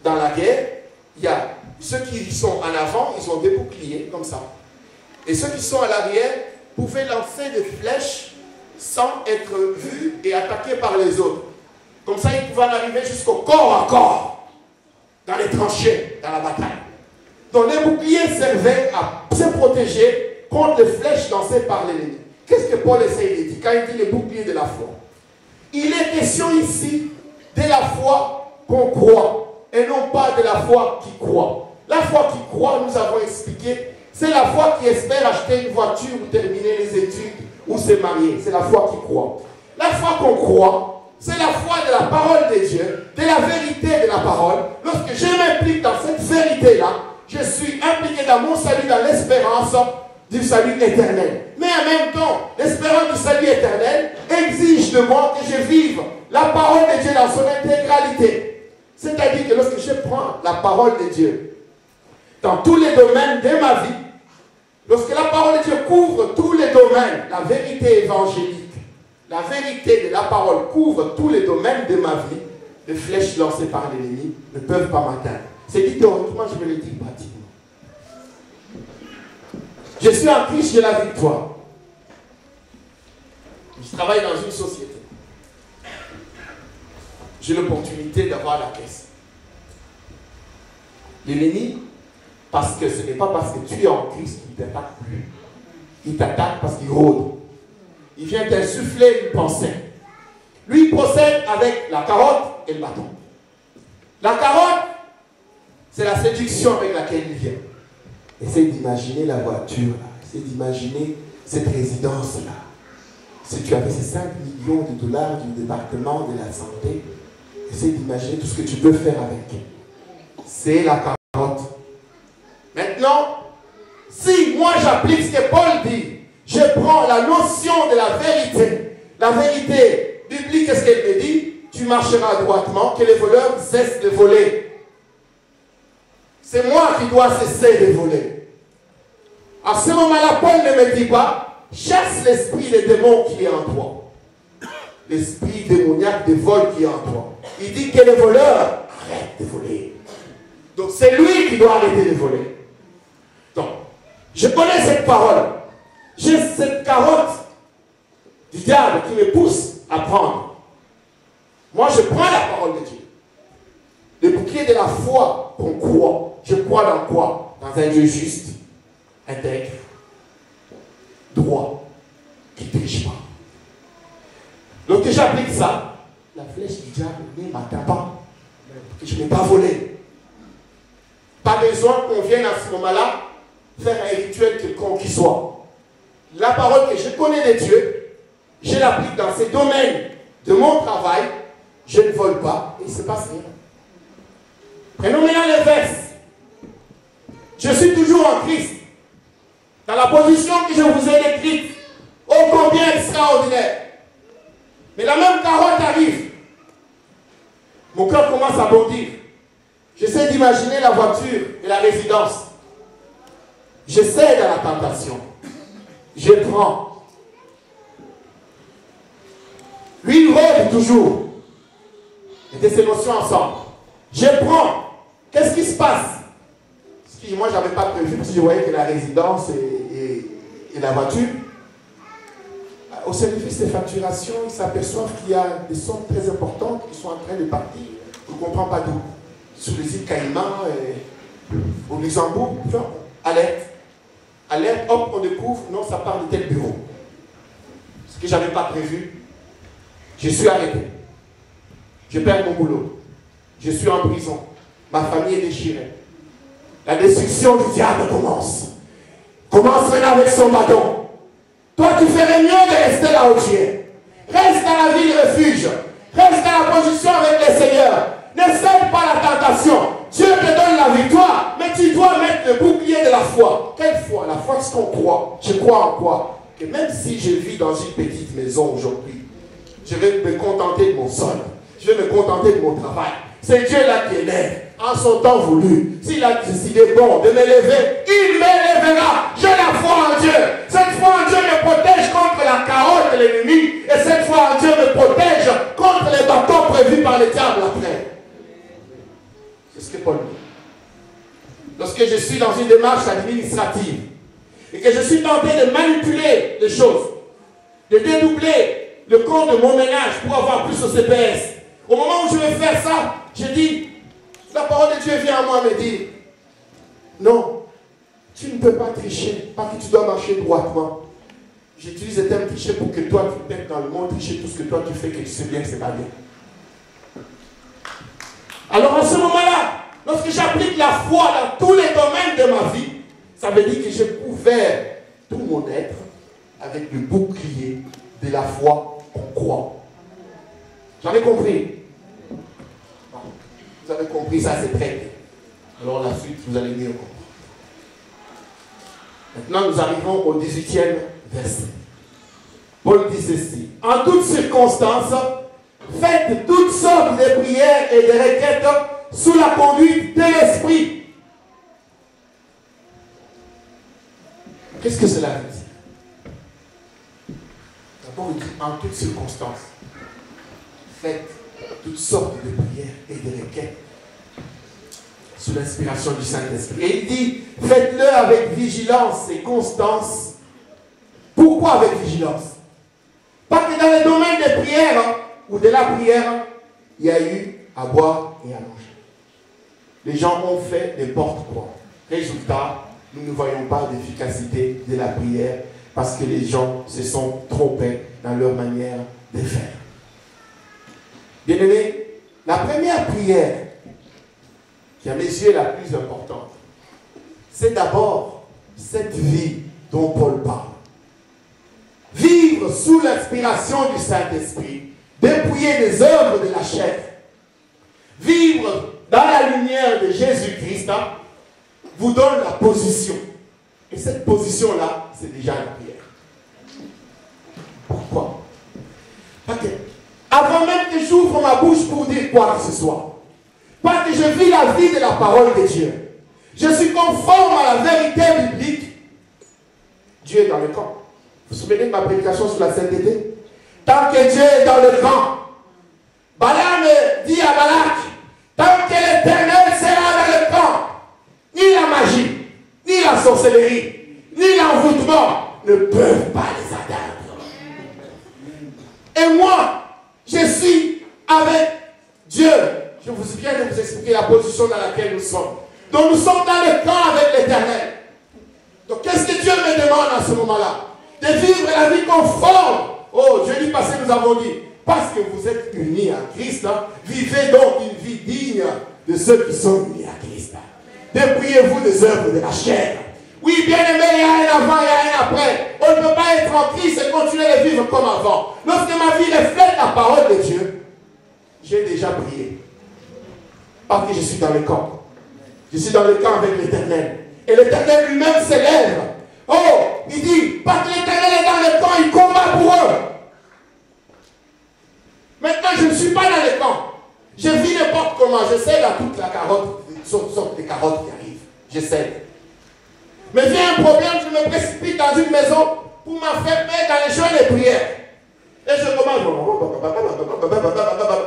dans la guerre, il y a ceux qui sont en avant, ils ont des boucliers comme ça. Et ceux qui sont à l'arrière pouvaient lancer des flèches sans être vus et attaqués par les autres. Comme ça, ils pouvaient en arriver jusqu'au corps à corps, dans les tranchées, dans la bataille. Donc les boucliers servaient à se protéger contre les flèches lancées par l'ennemi. Qu'est-ce que Paul essaie de dire quand il dit les boucliers de la foi? Il est question ici de la foi qu'on croit et non pas de la foi qui croit. La foi qui croit, nous avons expliqué, c'est la foi qui espère acheter une voiture ou terminer les études ou se marier. C'est la foi qui croit. La foi qu'on croit, c'est la foi de la parole de Dieu, de la vérité de la parole. Lorsque je m'implique dans cette vérité-là, je suis impliqué dans mon salut, dans l'espérance du salut éternel. Mais en même temps, l'espérance du salut éternel exige de moi que je vive la parole de Dieu dans son intégralité. C'est-à-dire que lorsque je prends la parole de Dieu dans tous les domaines de ma vie, lorsque la parole de Dieu couvre tous les domaines, la vérité évangélique, la vérité de la parole couvre tous les domaines de ma vie, les flèches lancées par l'ennemi ne peuvent pas m'atteindre. C'est dit théoriquement, je me le dis pratiquement. Je suis en Christ, j'ai la victoire. Je travaille dans une société. J'ai l'opportunité d'avoir la caisse. L'ennemi, parce que ce n'est pas parce que tu es en Christ qu'il ne t'attaque plus. Il t'attaque parce qu'il rôde. Il vient t'insuffler une pensée. Lui, il procède avec la carotte et le bâton. La carotte, c'est la séduction avec laquelle il vient. Essaye d'imaginer la voiture, là. Essaye d'imaginer cette résidence-là. Si tu avais ces 5 millions de dollars du département de la santé, essaye d'imaginer tout ce que tu peux faire avec. C'est la carotte. Maintenant, si moi j'applique ce que Paul dit, je prends la notion de la vérité biblique, qu'est-ce qu'elle me dit? Tu marcheras droitement, que les voleurs cessent de voler. C'est moi qui dois cesser de voler. À ce moment-là, Paul ne me dit pas, chasse l'esprit des démons qui est en toi. L'esprit démoniaque de vol qui est en toi. Il dit que les voleurs arrêtent de voler. Donc c'est lui qui doit arrêter de voler. Donc, je connais cette parole. J'ai cette carotte du diable qui me pousse à prendre. Moi, je prends la parole de Dieu. Le bouclier de la foi qu'on croit. Je crois dans quoi? Dans un Dieu juste, intègre, droit, qui ne triche pas. Donc, j'applique ça, la flèche du diable ne m'atteint pas. Je n'ai pas volé. Pas besoin qu'on vienne à ce moment-là faire un rituel quelconque qui soit. La parole que je connais de Dieu, je l'applique dans ces domaines de mon travail, je ne vole pas et il ne se passe rien. Prenons maintenant les versets. Je suis toujours en Christ, dans la position que je vous ai décrite, ô combien extraordinaire. Mais la même carotte arrive. Mon cœur commence à bondir. J'essaie d'imaginer la voiture et la résidence. J'essaie dans la tentation. Je prends. Lui, il rôde toujours. Et des émotions ensemble. Je prends. Qu'est-ce qui se passe? Moi, je n'avais pas prévu, parce que je voyais que la résidence et la voiture, au service de facturation, ils s'aperçoivent qu'il y a des sommes très importantes qui sont en train de partir. Je ne comprends pas d'où. Sur les îles Caïmans, au Luxembourg, enfin, alerte. Alerte, hop, on découvre, non, ça part de tel bureau. Ce que je n'avais pas prévu, je suis arrêté. Je perds mon boulot. Je suis en prison. Ma famille est déchirée. La destruction du diable commence. Commence maintenant avec son bâton. Toi, tu ferais mieux de rester là où tu es. Reste dans la ville refuge. Reste dans la position avec le Seigneur. Ne cède pas la tentation. Dieu te donne la victoire, mais tu dois mettre le bouclier de la foi. Quelle foi? La foi, c'est qu'on croit. Je crois en quoi? Que même si je vis dans une petite maison aujourd'hui, je vais me contenter de mon sol. Je vais me contenter de mon travail. C'est Dieu là qui élève. En son temps voulu, s'il a décidé bon de m'élever, il m'élèvera. J'ai la foi en Dieu. Cette foi en Dieu me protège contre la carotte de l'ennemi. Et cette foi en Dieu me protège contre les bâtons prévus par le diable après. C'est ce que Paul dit. Lorsque je suis dans une démarche administrative et que je suis tenté de manipuler les choses, de dédoubler le compte de mon ménage pour avoir plus au CPS, au moment où je vais faire ça, je dis, la parole de Dieu vient à moi me dire, non, tu ne peux pas tricher, parce que tu dois marcher droitement. J'utilise le terme tricher pour que toi tu mettes dans le monde tricher tout ce que toi tu fais, que tu sais bien que ce n'est pas bien. Alors à ce moment-là, lorsque j'applique la foi dans tous les domaines de ma vie, ça veut dire que j'ai couvert tout mon être avec le bouclier de la foi qu'on croit. J'en ai compris. Vous avez compris, ça c'est très bien. Alors la suite, vous allez mieux comprendre. Maintenant, nous arrivons au 18e verset. Paul dit ceci. En toutes circonstances, faites toutes sortes de prières et de requêtes sous la conduite de l'Esprit. Qu'est-ce que cela veut dire? D'abord, il dit en toutes circonstances, faites toutes sortes de prières et de requêtes sous l'inspiration du Saint-Esprit. Et il dit, faites-le avec vigilance et constance. Pourquoi avec vigilance? Parce que dans le domaine des prières ou de la prière, il y a eu à boire et à manger. Les gens ont fait n'importe quoi. Résultat, nous ne voyons pas d'efficacité de la prière parce que les gens se sont trompés dans leur manière de faire. Bien-aimés, la première prière qui à mes yeux est la plus importante, c'est d'abord cette vie dont Paul parle. Vivre sous l'inspiration du Saint-Esprit, dépouiller des œuvres de la chair, vivre dans la lumière de Jésus-Christ, vous donne la position. Et cette position-là, c'est déjà la prière. Pourquoi? Parce que avant même que j'ouvre ma bouche pour dire quoi que ce soit, parce que je vis la vie de la parole de Dieu, je suis conforme à la vérité biblique, Dieu est dans le camp. Vous vous souvenez de ma prédication sur la sainteté? Tant que Dieu est dans le camp, Balaam dit à Balak, tant que l'Éternel sera dans le camp, ni la magie, ni la sorcellerie, ni l'envoûtement ne peuvent pas les atteindre. Et moi, je suis avec Dieu. Je vous viens de vous expliquer la position dans laquelle nous sommes. Donc nous sommes dans le camp avec l'Éternel. Donc qu'est-ce que Dieu me demande à ce moment-là? De vivre la vie conforme. Oh, jeudi passé nous avons dit, parce que vous êtes unis à Christ, vivez donc une vie digne de ceux qui sont unis à Christ. Dépouillez-vous des œuvres de la chair. Oui, bien aimé, il y a un avant, il y a un après. On ne peut pas être en Christ et continuer à vivre comme avant. Lorsque ma vie reflète la parole de Dieu, j'ai déjà prié. Parce que je suis dans le camp. Je suis dans le camp avec l'Éternel. Et l'Éternel lui-même s'élève. Oh, il dit, parce que l'Éternel est dans le camp, il combat pour eux. Maintenant, je ne suis pas dans le camp. Je vis n'importe comment. J'essaie là toute la carotte, sorte de carottes qui arrivent. J'essaie. Mais vient un problème, je me précipite dans une maison pour m'affaiblir dans les jeûnes et prières. Et je commence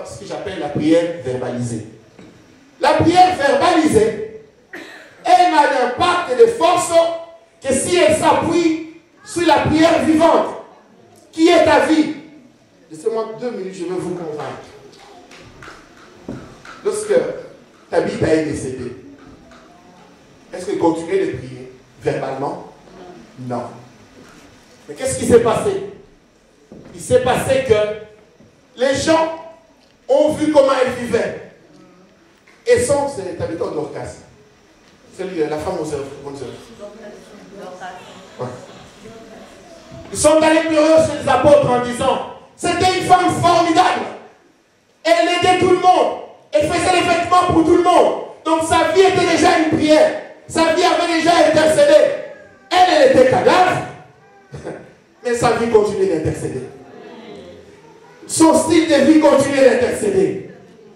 ce que j'appelle la prière verbalisée. La prière verbalisée, elle n'a d'impact et de force que si elle s'appuie sur la prière vivante, qui est ta vie. Laissez-moi 2 minutes, je vais vous convaincre. Lorsque Tabitha est décédée, est-ce que continuer de prier verbalement? Non. Mais qu'est-ce qui s'est passé? Il s'est passé que les gens ont vu comment elle vivait. Et son, c'est l'habitant d'Orcas. C'est la femme aux œuvres. Ouais. Ils sont allés pleurer chez les apôtres en disant, c'était une femme formidable. Elle aidait tout le monde. Elle faisait les vêtements pour tout le monde. Donc sa vie était déjà une prière. Sa vie avait déjà intercédé. Elle était cadavre. Mais sa vie continuait d'intercéder. Son style de vie continuait d'intercéder.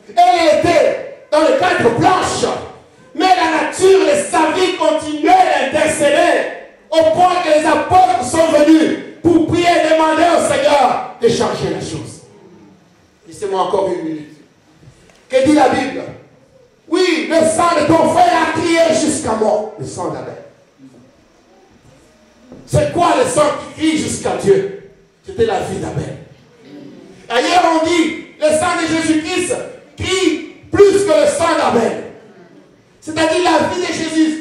Elle était dans les quatre planches. Mais la nature et sa vie continuaient d'intercéder. Au point que les apôtres sont venus pour prier et demander au Seigneur de changer la chose. Laissez-moi encore une minute. Que dit la Bible? Oui, le sang de ton frère a crié jusqu'à moi. Le sang d'Abel. C'est quoi le sang qui crie jusqu'à Dieu? C'était la vie d'Abel. Ailleurs on dit, le sang de Jésus-Christ crie plus que le sang d'Abel. C'est-à-dire la vie de Jésus.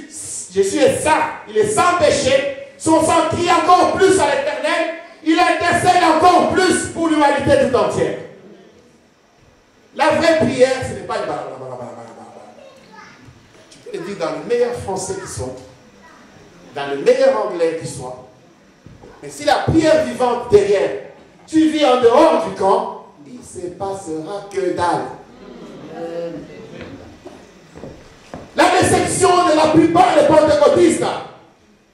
Jésus est saint, il est sans péché. Son sang crie encore plus à l'Éternel. Il intercède encore plus pour l'humanité tout entière. La vraie prière, ce n'est pas une blablabla. Tu peux le dire dans le meilleur français qui soit, dans le meilleur anglais qui soit. Mais si la prière vivante derrière, tu vis en dehors du camp, il ne se passera que dalle. La déception de la plupart des pentecôtistes,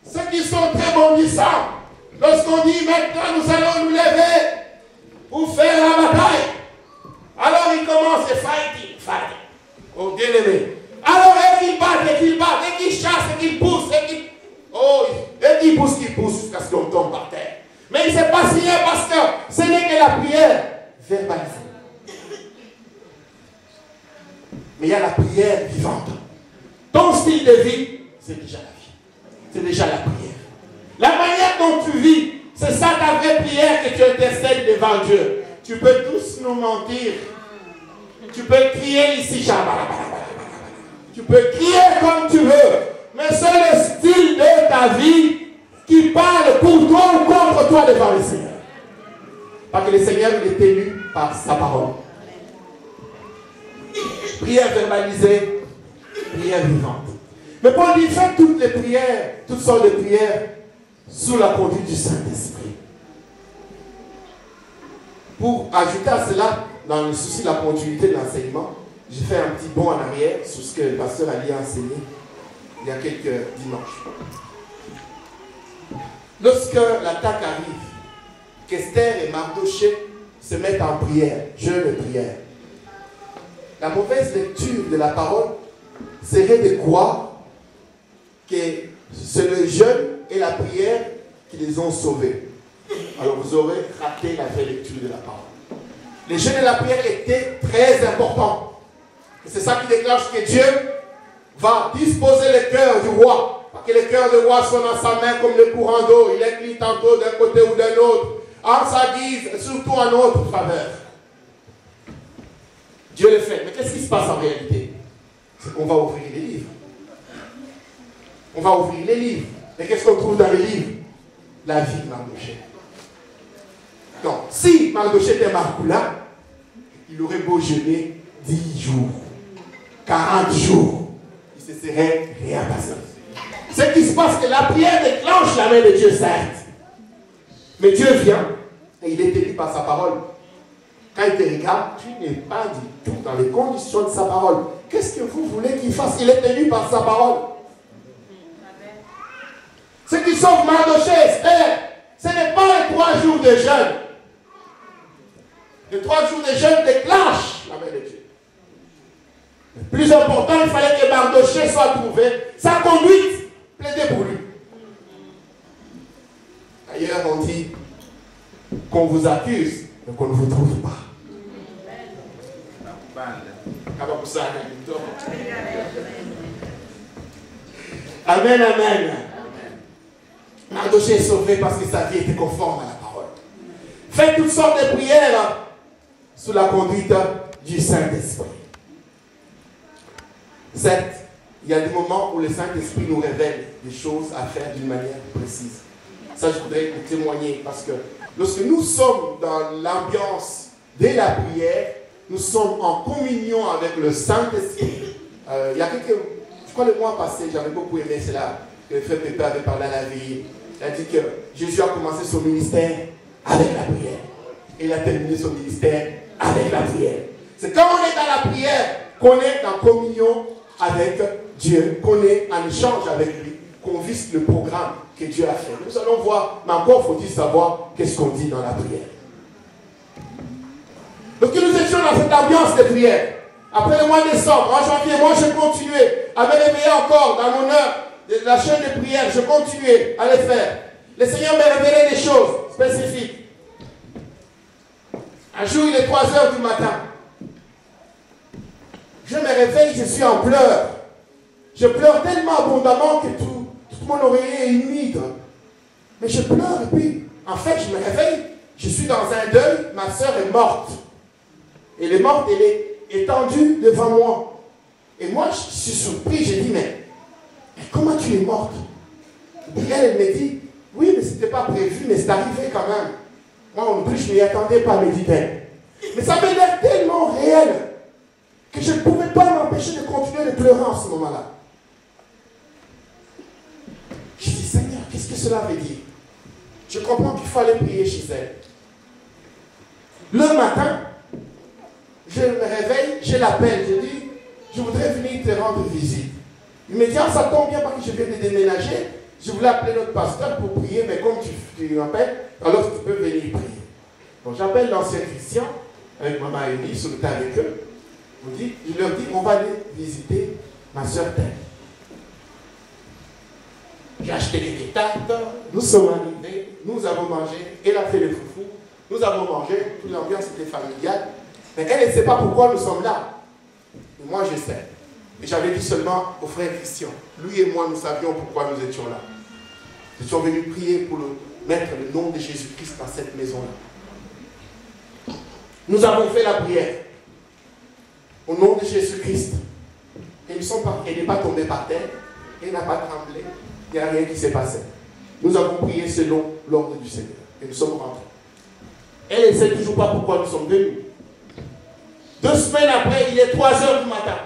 ceux qui sont très bondissants, lorsqu'on dit maintenant nous allons nous lever pour faire la bataille, alors ils commencent à fighting. Oh bien-aimé. Alors et qu'ils battent, et qu'ils chassent, et qu'ils poussent, et qu'ils poussent jusqu'à ce qu'on tombe par terre. Mais il ne s'est pas signé parce que ce n'est que la prière verbalisée. Mais il y a la prière vivante. Ton style de vie, c'est déjà la vie. C'est déjà la prière. La manière dont tu vis, c'est ça ta vraie prière que tu intercèdes devant Dieu. Tu peux tous nous mentir. Tu peux crier ici, tu peux crier comme tu veux. Mais c'est le style de ta vie qui parle pour toi ou contre toi devant le Seigneur. Parce que le Seigneur, il est élu par sa parole. Prière verbalisée, prière vivante. Mais Paul dit, faites toutes les prières, toutes sortes de prières, sous la conduite du Saint-Esprit. Pour ajouter à cela, dans le souci de la continuité de l'enseignement, j'ai fait un petit bond en arrière sur ce que le pasteur Ali a enseigné il y a quelques dimanches. Lorsque l'attaque arrive, qu'Esther et Mardoché se mettent en prière, jeûne et prière. La mauvaise lecture de la parole serait de croire que c'est le jeûne et la prière qui les ont sauvés. Alors vous aurez raté la vraie lecture de la parole. Le jeûne et la prière étaient très importants. Et c'est ça qui déclenche que Dieu va disposer le cœur du roi. Parce que les cœurs du roi sont dans sa main comme le courant d'eau. Il incline tantôt d'un côté ou d'un autre, en sa guise, et surtout en notre faveur. Dieu le fait. Mais qu'est-ce qui se passe en réalité? C'est qu'on va ouvrir les livres. On va ouvrir les livres. Mais qu'est-ce qu'on trouve dans les livres? La vie de Mardoché. Donc, si Mardoché était Marcoula, il aurait beau jeûner 10 jours, 40 jours, il ne se serait rien passé. Ce qui se passe, c'est que la prière déclenche la main de Dieu, certes. Mais Dieu vient et il est élu par sa parole. Quand il te regarde, tu n'es pas du tout dans les conditions de sa parole. Qu'est-ce que vous voulez qu'il fasse? Il est élu par sa parole. Ce qui sauve Mardoché, Esther, ce n'est pas les 3 jours de jeûne. Les 3 jours de jeûne déclenchent la main de Dieu. Le plus important, il fallait que Mardoché soit trouvé. Sa conduite plaidait pour lui. D'ailleurs, on dit qu'on vous accuse, mais qu'on ne vous trouve pas. Amen, amen. Mardoché est sauvé parce que sa vie était conforme à la parole. Faites toutes sortes de prières sous la conduite du Saint-Esprit. Certes, il y a des moments où le Saint-Esprit nous révèle des choses à faire d'une manière précise. Ça, je voudrais vous témoigner parce que lorsque nous sommes dans l'ambiance de la prière, nous sommes en communion avec le Saint-Esprit. Il y a quelques... Je crois le mois passé, j'avais beaucoup aimé cela, que le frère Pépé avait parlé à la vie. Il a dit que Jésus a commencé son ministère avec la prière. Et il a terminé son ministère avec la prière. C'est quand on est dans la prière qu'on est en communion avec Dieu, qu'on est en échange avec lui, qu'on vise le programme que Dieu a fait. Nous allons voir, mais encore faut-il savoir qu'est-ce qu'on dit dans la prière. Donc nous étions dans cette ambiance de prière. Après le mois de décembre, en janvier, moi je continuais à me réveiller encore dans mon heure de la chaîne de prière. Je continuais à les faire. Le Seigneur me révélait des choses spécifiques. Un jour, il est 3 heures du matin. Je me réveille, je suis en pleurs. Je pleure tellement abondamment que tout mon oreiller est humide. Mais je pleure et puis, en fait, je me réveille. Je suis dans un deuil. Ma soeur est morte. Elle est morte, elle est étendue devant moi. Et moi, je suis surpris. J'ai dit, mais comment tu es morte? Et elle me dit, oui, mais ce n'était pas prévu, mais c'est arrivé quand même. Moi, en plus, je ne m'y attendais pas, me dit-elle. Mais ça m'a l'air tellement réel que je ne pouvais pas m'empêcher de continuer de pleurer en ce moment-là. Je dis, Seigneur, qu'est-ce que cela veut dire? Je comprends qu'il fallait prier chez elle. Le matin, je me réveille, je l'appelle, je dis, je voudrais venir te rendre visite. Il me dit, ah, ça tombe bien parce que je viens de déménager. Je voulais appeler notre pasteur pour prier, mais comme tu m'appelles, alors tu peux venir prier. Donc j'appelle l'ancien Christian, avec maman Émilie, sur le tas avec eux. Je leur dis, on va aller visiter ma soeur Thème. J'ai acheté quelques tartes, nous sommes arrivés, nous avons mangé, elle a fait le foufou, nous avons mangé, toute l'ambiance était familiale, mais elle ne sait pas pourquoi nous sommes là. Et moi je sais. Et j'avais dit seulement au frère Christian, lui et moi nous savions pourquoi nous étions là. Nous sommes venus prier pour mettre le nom de Jésus-Christ dans cette maison-là. Nous avons fait la prière au nom de Jésus-Christ. Elle n'est pas tombée par terre, elle n'a pas tremblé. Il n'y a rien qui s'est passé. Nous avons prié selon l'ordre du Seigneur. Et nous sommes rentrés. Elle ne sait toujours pas pourquoi nous sommes venus. 2 semaines après, il est 3 heures du matin.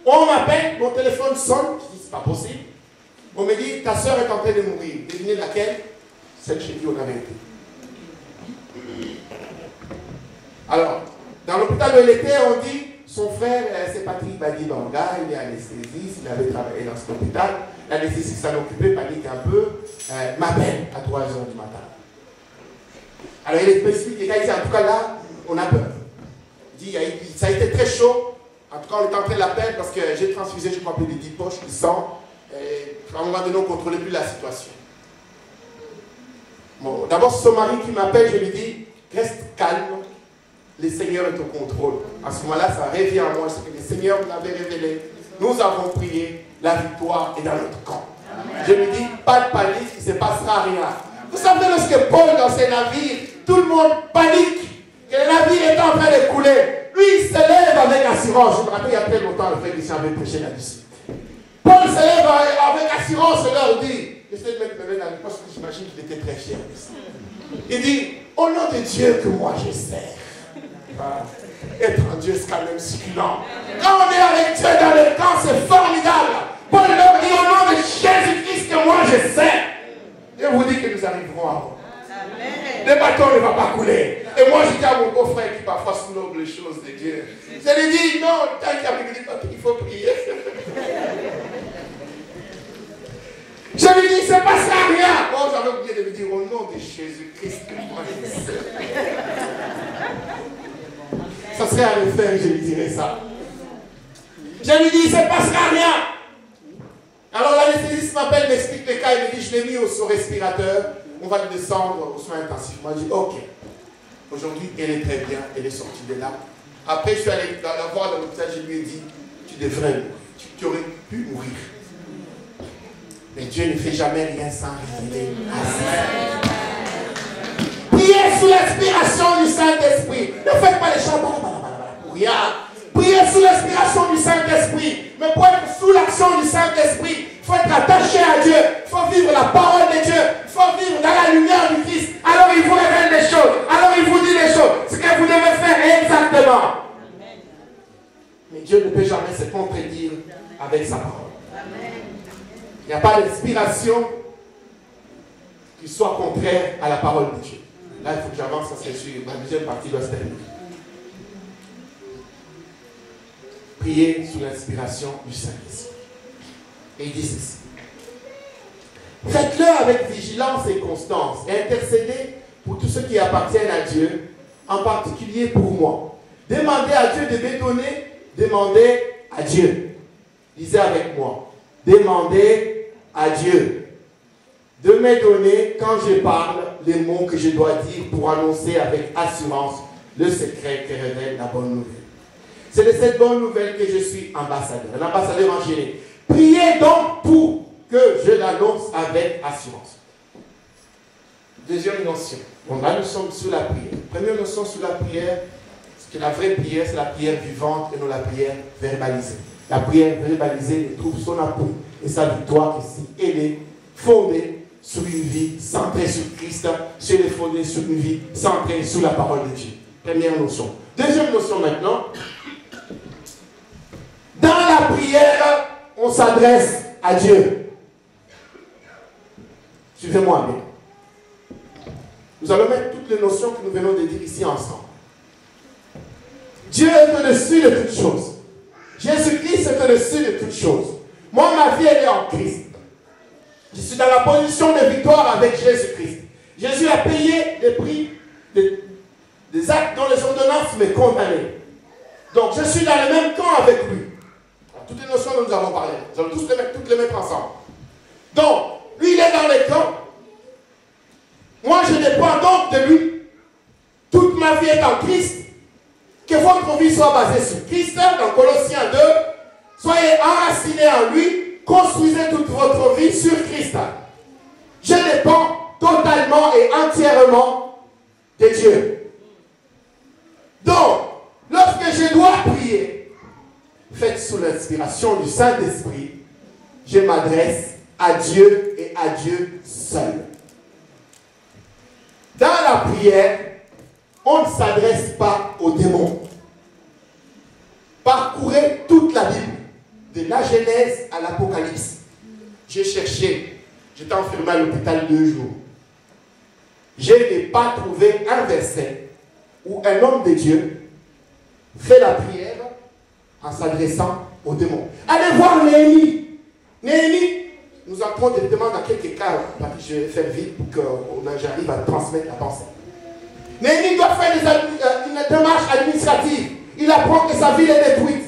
On m'appelle, mon téléphone sonne. Je dis, c'est pas possible. On me dit, ta soeur est en train de mourir. Devinez laquelle? Celle chez qui on avait été. Alors, dans l'hôpital où elle était, on dit, son frère, c'est Patrick Badi Banga, il est anesthésiste, il avait travaillé dans cet hôpital. L'anesthésiste s'en occupait, panique un peu, m'appelle à 3 heures du matin. Alors il est spécifique, et quand il dit, en tout cas là, on a peur. Il dit, ça a été très chaud, en tout cas on est en train de l'appeler parce que j'ai transfusé, je crois, plus de 10 poches de sang. À un moment donné, on ne contrôlait plus la situation. Bon, d'abord, c'est son mari qui m'appelle, je lui dis, reste calme, le Seigneur est au contrôle. À ce moment-là, ça revient à moi, ce que le Seigneur nous avait révélé. Nous avons prié, la victoire est dans notre camp. Amen. Je lui dis, pas de panique, il ne se passera rien. Vous savez, lorsque Paul, dans ses navires, tout le monde panique, que le navire est en train de couler. Lui, il se lève avec assurance. Je me rappelle, il y a très longtemps, le frère Christian avait prêché là-dessus. Paul se lève avec assurance et leur dit, j'essaie de mettre mes mains dans le poste, j'imagine qu'il était très fier de ça. Il dit, au nom de Dieu que moi je sers. Être en Dieu, c'est quand même succulent. Quand on est avec Dieu dans le camp, c'est formidable. Paul leur dit, au nom de Jésus-Christ que moi je sers. Je vous dis que nous arriverons à Rome. Le bateau ne va pas couler. Et moi, je dis à mon beau-frère qui parfois snob les choses de Dieu. Je lui dis, non, tant qu'il dit, il faut prier. Je lui dis, ça ne passera rien. Bon, j'avais oublié de lui dire, au nom de Jésus-Christ, que moi je sais. Ça serait à le faire, je lui dirais ça. Je lui dis, ça ne passera rien. Alors l'anesthésiste m'appelle, m'explique le cas, il me dit, je l'ai mis au respirateur, on va le descendre aux soins intensifs. Moi, je dis, ok. Aujourd'hui, elle est très bien, elle est sortie de là. Après, je suis allé la voir dans l'hôpital, je lui ai dit, tu devrais mourir. Tu aurais pu mourir. Mais Dieu ne fait jamais rien sans révéler. Priez sous l'inspiration du Saint-Esprit. Ne faites pas les chants pour rien. Priez sous l'inspiration du Saint-Esprit. Mais pour être sous l'action du Saint-Esprit, il faut être attaché à Dieu. Il faut vivre la parole de Dieu. Il faut vivre dans la lumière du Christ. Alors il vous révèle des choses. Alors il vous dit des choses. Ce que vous devez faire exactement. Mais Dieu ne peut jamais se contredire avec sa parole. Il n'y a pas d'inspiration qui soit contraire à la parole de Dieu. Là, il faut que j'avance parce que ma deuxième partie doit se terminer. Priez sous l'inspiration du Saint-Esprit. Et il dit ceci. Faites-le avec vigilance et constance et intercédez pour tous ceux qui appartiennent à Dieu, en particulier pour moi. Demandez à Dieu de me donner, demandez à Dieu. Lisez avec moi. Demandez à Dieu de me donner, quand je parle, les mots que je dois dire pour annoncer avec assurance le secret que révèle la bonne nouvelle. C'est de cette bonne nouvelle que je suis ambassadeur, un ambassadeur en génie. Priez donc pour que je l'annonce avec assurance. Deuxième notion. Bon, là, nous sommes sous la prière. Première notion sous la prière, c'est que la vraie prière, c'est la prière vivante et non la prière verbalisée. La prière verbalisée trouve son appui et sa victoire ici. Elle est fondée sur une vie centrée sur Christ, elle est fondée sur une vie centrée sur la parole de Dieu. Première notion. Deuxième notion maintenant. Dans la prière, on s'adresse à Dieu. Suivez-moi bien. Nous allons mettre toutes les notions que nous venons de dire ici ensemble. Dieu est au-dessus de toutes choses. Jésus-Christ est au-dessus de toutes choses. Moi, ma vie, elle est en Christ. Je suis dans la position de victoire avec Jésus-Christ. Jésus a payé les prix des actes dont les ordonnances me condamnaient. Donc, je suis dans le même camp avec lui. Alors, toutes les notions dont nous avons parlé, nous allons toutes les mettre ensemble. Donc, lui, il est dans le camp. Moi, je dépends donc de lui. Toute ma vie est en Christ. Que votre vie soit basée sur Christ. Dans Colossiens 2, soyez enracinés en lui. Construisez toute votre vie sur Christ. Je dépends totalement et entièrement de Dieu. Donc, lorsque je dois prier, faites sous l'inspiration du Saint-Esprit, je m'adresse à Dieu et à Dieu seul. Dans la prière, on ne s'adresse pas aux démons. Parcourez toute la Bible, de la Genèse à l'Apocalypse. J'ai cherché, j'étais enfermé à l'hôpital 2 jours. Je n'ai pas trouvé un verset où un homme de Dieu fait la prière en s'adressant aux démons. Allez voir Néhémie. Néhémie, nous entrons directement dans quelques cas, je vais faire vite pour que j'arrive à transmettre la pensée. Néhémie doit faire une démarche administrative. Il apprend que sa ville est détruite.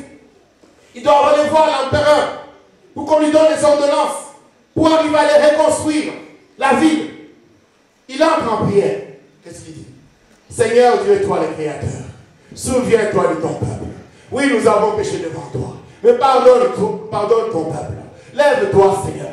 Il doit aller voir l'empereur pour qu'on lui donne des ordonnances pour arriver à les reconstruire, la ville. Il entre en prière. Qu'est-ce qu'il dit? Seigneur Dieu, toi le Créateur, souviens-toi de ton peuple. Oui, nous avons péché devant toi, mais pardonne ton peuple. Lève-toi, Seigneur.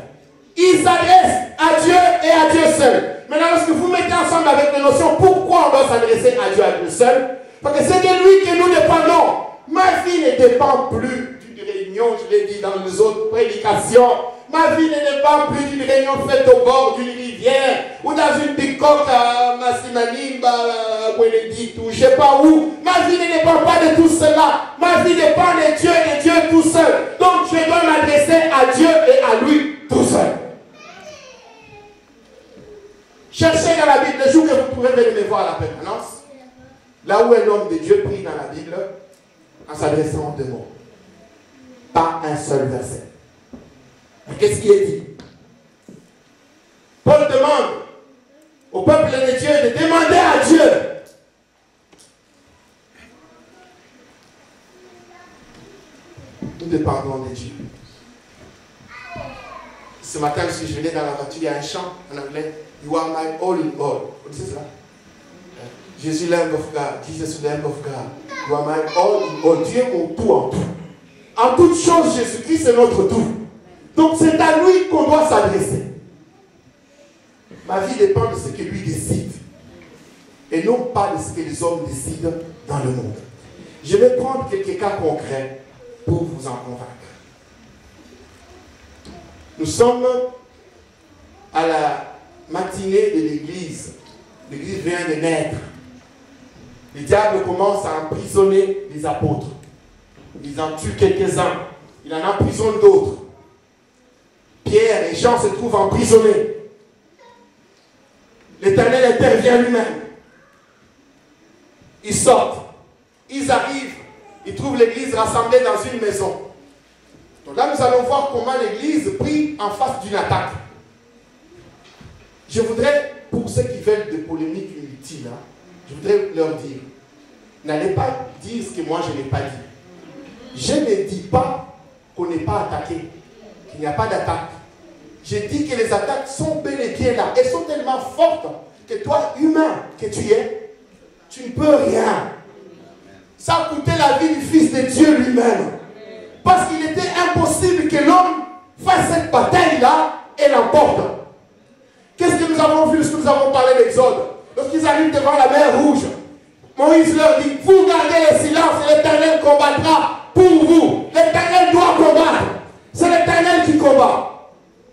Il s'adresse à Dieu et à Dieu seul. Maintenant, lorsque vous mettez ensemble avec les notions, pourquoi on doit s'adresser à Dieu et à Dieu seul? Parce que c'est de lui que nous dépendons. Ma vie ne dépend plus d'une réunion, je l'ai dit dans les autres prédications. Ma vie ne dépend plus d'une réunion faite au bord d'une rivière ou dans une bicoque à Massinanimba, Bouénédit ou je ne sais pas où. Ma vie ne dépend pas de tout cela. Ma vie dépend de Dieu et de Dieu tout seul. Donc je dois m'adresser à Dieu et à lui tout seul. Cherchez dans la Bible le jour que vous pourrez venir me voir à la permanence. Là où un homme de Dieu prie dans la Bible en s'adressant aux démons. Pas un seul verset. Mais qu'est-ce qui est dit? Paul demande au peuple de Dieu de demander à Dieu. Nous dépendons de Dieu. Ce matin, lorsque je venais dans la voiture, il y a un chant en anglais. You are my all in all. Vous dites cela? Jésus, Lamb of God. Jesus, Lamb of God. You are my all in all. Dieu est mon tout en tout. En toute chose, Jésus-Christ est notre tout. Donc c'est à lui qu'on doit s'adresser. Ma vie dépend de ce que lui décide. Et non pas de ce que les hommes décident dans le monde. Je vais prendre quelques cas concrets pour vous en convaincre. Nous sommes à la matinée de l'église. L'église vient de naître. Le diable commence à emprisonner les apôtres. ils en tuent quelques-uns, il en emprisonne d'autres. Pierre et Jean se trouvent emprisonnés. L'Éternel intervient lui-même. Ils sortent, ils arrivent, ils trouvent l'église rassemblée dans une maison. Donc là, nous allons voir comment l'église prie en face d'une attaque. Je voudrais, pour ceux qui veulent des polémiques inutiles, je voudrais leur dire, n'allez pas dire ce que moi je n'ai pas dit. Je ne dis pas qu'on n'est pas attaqué, qu'il n'y a pas d'attaque. Je dis que les attaques sont bel et bien là. Elles sont tellement fortes que toi, humain que tu es, tu ne peux rien. Ça a coûté la vie du Fils de Dieu lui-même. Parce qu'il était impossible que l'homme fasse cette bataille-là et l'emporte. Qu'est-ce que nous avons vu lorsque nous avons parlé d'Exode? Lorsqu'ils arrivent devant la mer Rouge, Moïse leur dit, vous gardez le silence et l'Éternel combattra pour vous. L'Éternel doit combattre. C'est l'Éternel qui combat.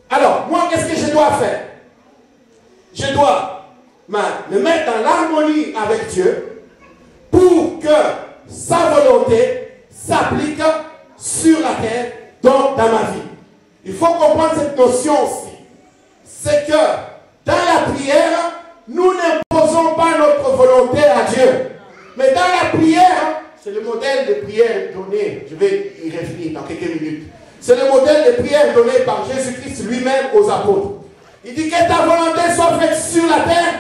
Alors, moi, qu'est-ce que je dois faire? Je dois me mettre dans l'harmonie avec Dieu pour que sa volonté s'applique sur la terre, donc dans ma vie. Il faut comprendre cette notion aussi. C'est que dans la prière, nous n'imposons pas notre volonté à Dieu. Mais dans la prière, c'est le modèle de prière donné. Je vais y revenir dans quelques minutes. C'est le modèle de prière donné par Jésus-Christ lui-même aux apôtres. Il dit que ta volonté soit faite sur la terre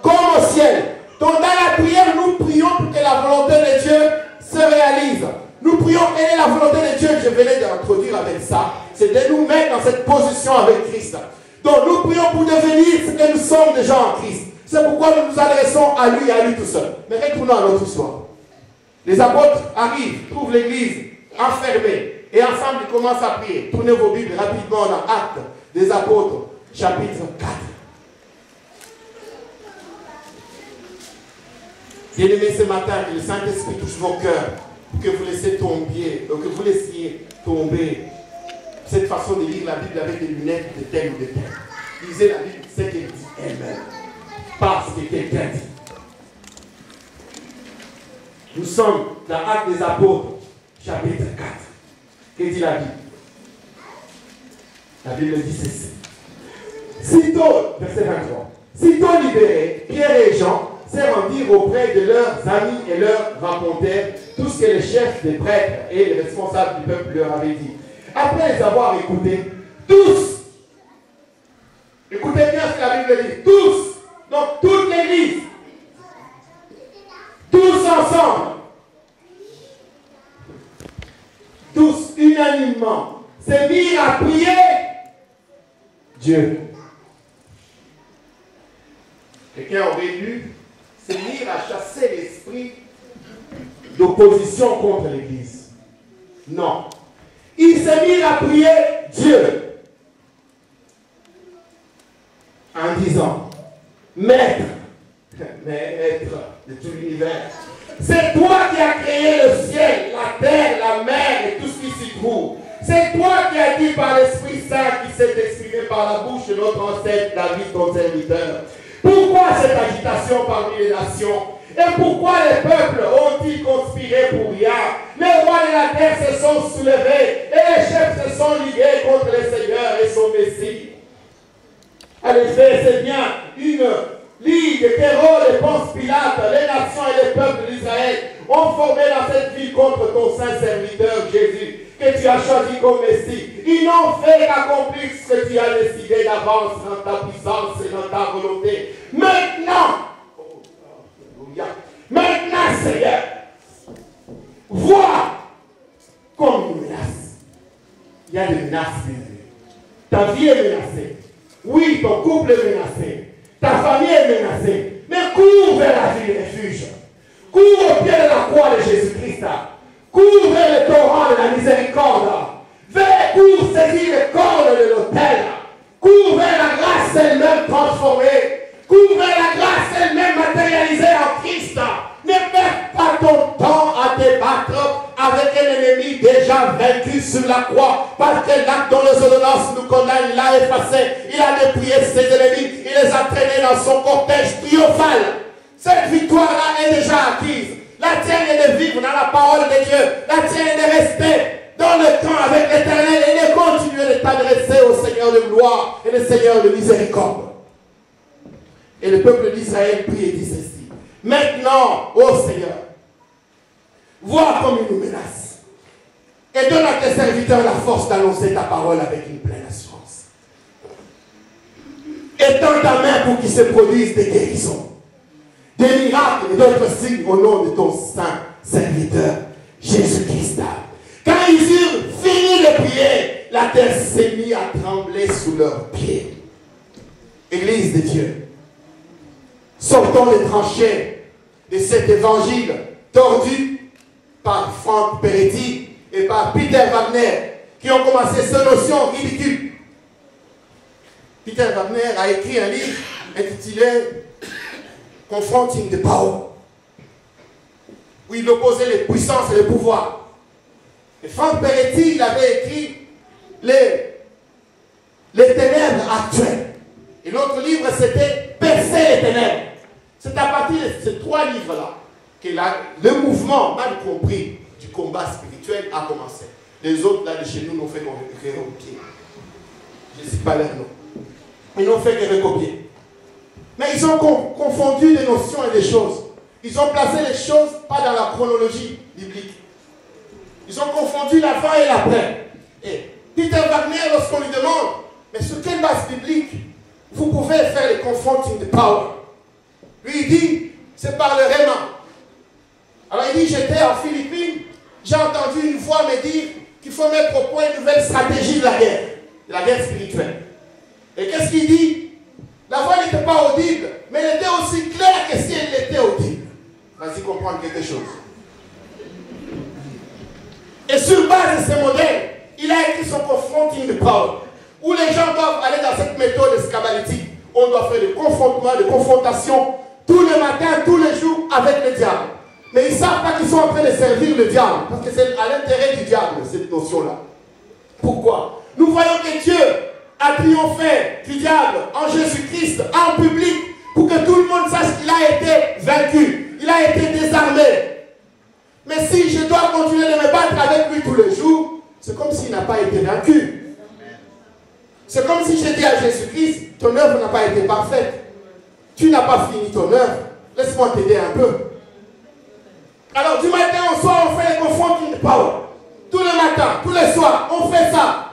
comme au ciel. Donc dans la prière, nous prions pour que la volonté de Dieu se réalise. Nous prions quelle est la volonté de Dieu. Je venais d'introduire avec ça. C'est de nous mettre dans cette position avec Christ. Donc nous prions pour devenir ce que nous sommes déjà en Christ. C'est pourquoi nous nous adressons à lui et à lui tout seul. Mais retournons à notre histoire. Les apôtres arrivent, trouvent l'église enfermée. Et ensemble, ils commencent à prier. Tournez vos Bibles rapidement dans Actes des Apôtres, chapitre 4. Bien-aimés, ce matin, que le Saint-Esprit touche vos cœurs, que vous laissiez tomber cette façon de lire la Bible avec des lunettes de tel ou de tel. Lisez la Bible, c'est qu'elle dit elle-même. Parce que quelqu'un dit. Nous sommes dans Actes des Apôtres, chapitre 4. Que dit la Bible? La Bible dit ceci. Sitôt, verset 23, sitôt libérés, Pierre et Jean se rendirent auprès de leurs amis et leur racontèrent tout ce que les chefs des prêtres et les responsables du peuple leur avaient dit. Après les avoir écoutés, tous, écoutez bien ce que la Bible dit, tous, donc toute l'église, tous ensemble, tous unanimement, se mirent à prier Dieu. Quelqu'un aurait lu, se mirent à chasser l'esprit d'opposition contre l'Église. Non. Ils se mirent à prier Dieu en disant, Maître de tout l'univers, c'est toi qui as créé le ciel, la terre, la mer et tout ce qui s'y trouve. C'est toi qui as dit par l'Esprit Saint qui s'est exprimé par la bouche de notre ancêtre David, ton serviteur. Pourquoi cette agitation parmi les nations? Et pourquoi les peuples ont-ils conspiré pour rien? Les rois de la terre se sont soulevés et les chefs se sont ligués contre le Seigneur et son Messie. En effet, c'est bien une ligue qu'Hérode et Ponce Pilate, les nations et les peuples d'Israël ont formé dans cette ville contre ton saint serviteur Jésus, que tu as choisi comme Messie. Ils n'ont fait qu'accomplir ce que tu as décidé d'avance dans ta puissance et dans ta volonté. Maintenant, Seigneur, vois comme une menace. Il y a des menaces, ta vie est menacée. Oui, ton couple est menacé. Ta famille est menacée. Mais cours vers la vie de refuge. Cours au pied de la croix de Jésus-Christ. Cours vers le torrent de la miséricorde. Cours saisir le corps de l'autel. Cours vers la grâce elle-même transformée. Cours vers la grâce elle-même matérialisée en Christ. Ne perds pas ton temps à te battre avec un ennemi déjà vaincu sur la croix. Parce que l'acte dont les ordonnances nous condamnent, il l'a effacé. Il a dépouillé ses ennemis. Il les a traînés dans son cortège triomphal. Cette victoire-là est déjà acquise. La tienne est de vivre dans la parole de Dieu. La tienne est de rester dans le camp avec l'Éternel et de continuer de t'adresser au Seigneur de gloire et le Seigneur de miséricorde. Et le peuple d'Israël prie et dit ceci. Maintenant, ô Seigneur, vois comme il nous menace. Et donne à tes serviteurs la force d'annoncer ta parole avec une pleine assurance. Étends ta main pour qu'il se produise des guérisons, des miracles et d'autres signes au nom de ton saint serviteur, Jésus-Christ. Quand ils eurent fini de prier, la terre s'est mise à trembler sous leurs pieds. Église de Dieu, sortons les tranchées de cet évangile tordu par Franck Peretti et par Peter Wagner, qui ont commencé cette notion ridicule. Peter Wagner a écrit un livre intitulé Confronting the Power, où il opposait les puissances et les pouvoirs. Et Franck Peretti, il avait écrit les ténèbres actuelles. Et l'autre livre, c'était Percer les ténèbres. C'est à partir de ces trois livres-là que le mouvement, mal compris, du combat spirituel a commencé. Les autres, là, de chez nous, n'ont fait que recopier. Je ne sais pas leur nom. Ils n'ont fait que recopier. Mais ils ont confondu des notions et des choses. Ils ont placé les choses pas dans la chronologie biblique. Ils ont confondu l'avant et l'après. Et Peter Wagner, lorsqu'on lui demande, mais sur quelle base biblique vous pouvez faire les confronting the power? Lui, il dit, c'est par le réma. Alors il dit, j'étais en Philippines, j'ai entendu une voix me dire qu'il faut mettre au point une nouvelle stratégie de la guerre spirituelle. Et qu'est-ce qu'il dit? La voix n'était pas audible, mais elle était aussi claire que si elle était audible. Vas-y comprendre quelque chose. Et sur base de ce modèle, il a écrit son confronting the power, où les gens doivent aller dans cette méthode scabalitique. On doit faire des confrontements, des confrontations, tous les matins, tous les jours, avec le diable. Mais ils ne savent pas qu'ils sont en train de servir le diable, parce que c'est à l'intérêt du diable, cette notion-là. Pourquoi? Nous voyons que Dieu a triomphé du diable en Jésus-Christ, en public, pour que tout le monde sache qu'il a été vaincu, il a été désarmé. Mais si je dois continuer de me battre avec lui tous les jours, c'est comme s'il n'a pas été vaincu. C'est comme si j'ai dit à Jésus-Christ, ton œuvre n'a pas été parfaite. Tu n'as pas fini ton œuvre. Laisse-moi t'aider un peu. Alors du matin au soir, on fait les confronting the power. Tous les matins, tous les soirs, on fait ça.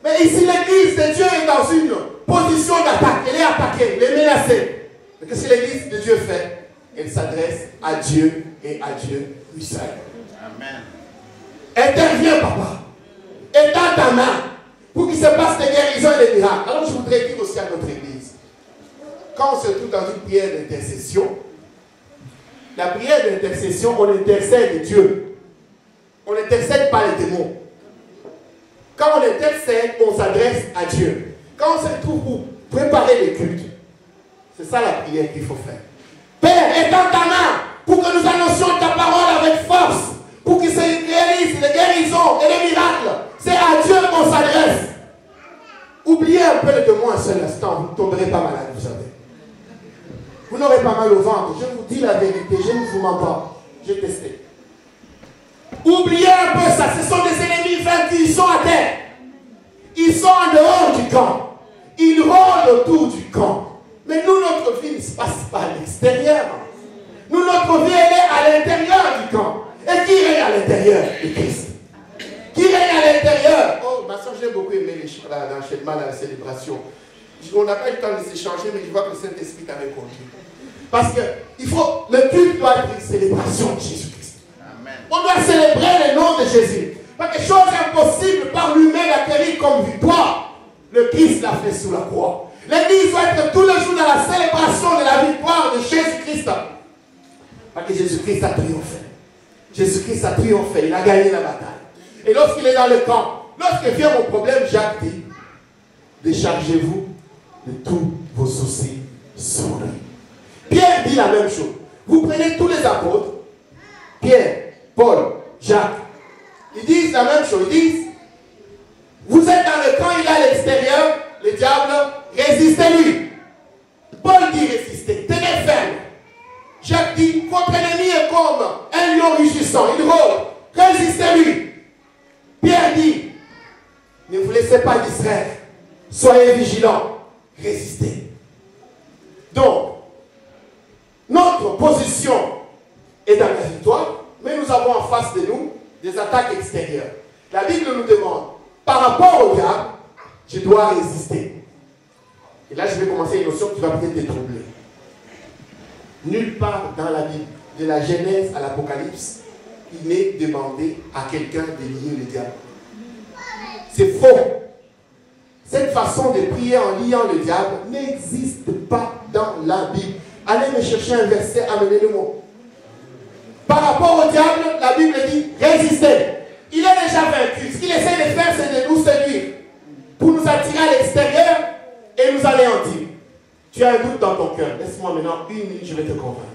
Mais ici, l'église de Dieu est dans une position d'attaque. Elle est attaquée, elle est menacée. Mais qu'est-ce que l'église de Dieu fait? Elle s'adresse à Dieu et à Dieu lui seul. Amen. Interviens, papa. Étends ta main pour qu'il se passe des guérisons et des miracles. Alors je voudrais dire aussi à notre église, quand on se trouve dans une prière d'intercession, la prière d'intercession, on intercède Dieu. On n'intercède pas les démons. Quand on intercède, on s'adresse à Dieu. Quand on se trouve pour préparer les cultes, c'est ça la prière qu'il faut faire. Père, étends ta main pour que nous annoncions ta parole avec force, pour qu'il se réalise les guérisons et les miracles. C'est à Dieu qu'on s'adresse. Oubliez un peu les démons un seul instant, vous ne tomberez pas malade, vous savez. Vous n'aurez pas mal au ventre. Je vous dis la vérité, je ne vous mens pas. J'ai testé. Oubliez un peu ça, ce sont des ennemis vaincus, ils sont à terre. Ils sont en dehors du camp. Ils rôdent autour du camp. Mais nous, notre vie ne se passe pas à l'extérieur. Nous, notre vie, elle est à l'intérieur du camp. Et qui règne à l'intérieur? Le Christ. Qui règne à l'intérieur? Oh, ma soeur, j'ai beaucoup aimé l'enchaînement à la célébration. On n'a pas eu le temps de s'échanger, mais je vois que le Saint-Esprit t'avait conduit. Parce que le culte doit être une célébration de Jésus-Christ. On doit célébrer le nom de Jésus. Parce que chose impossible par lui-même acquérir comme victoire, le Christ l'a fait sous la croix. L'église doit être tous les jours dans la célébration de la victoire de Jésus-Christ. Parce que Jésus-Christ a triomphé. Jésus-Christ a triomphé, il a gagné la bataille. Et lorsqu'il est dans le camp, lorsque vient mon problème, Jacques dit, déchargez-vous de tous vos soucis sur lui. Pierre dit la même chose. Vous prenez tous les apôtres, Pierre, Paul, Jacques, ils disent la même chose. Ils disent, vous êtes dans le camp, il est à l'extérieur, le diable, résistez-lui. Paul dit résister, tenez ferme. Jacques dit, votre ennemi est comme frères, soyez vigilants, résistez. Donc, notre position est dans la victoire, mais nous avons en face de nous des attaques extérieures. La Bible nous demande, par rapport au diable, je dois résister. Et là, je vais commencer une notion qui va peut-être te troubler. Nulle part dans la Bible, de la Genèse à l'Apocalypse, il n'est demandé à quelqu'un de lier le diable. C'est faux. Cette façon de prier en liant le diable n'existe pas dans la Bible. Allez me chercher un verset, amenez-le-moi. Par rapport au diable, la Bible dit résistez. Il est déjà vaincu. Ce qu'il essaie de faire, c'est de nous séduire pour nous attirer à l'extérieur et nous anéantir. Tu as un doute dans ton cœur. Laisse-moi maintenant 1 minute, je vais te convaincre.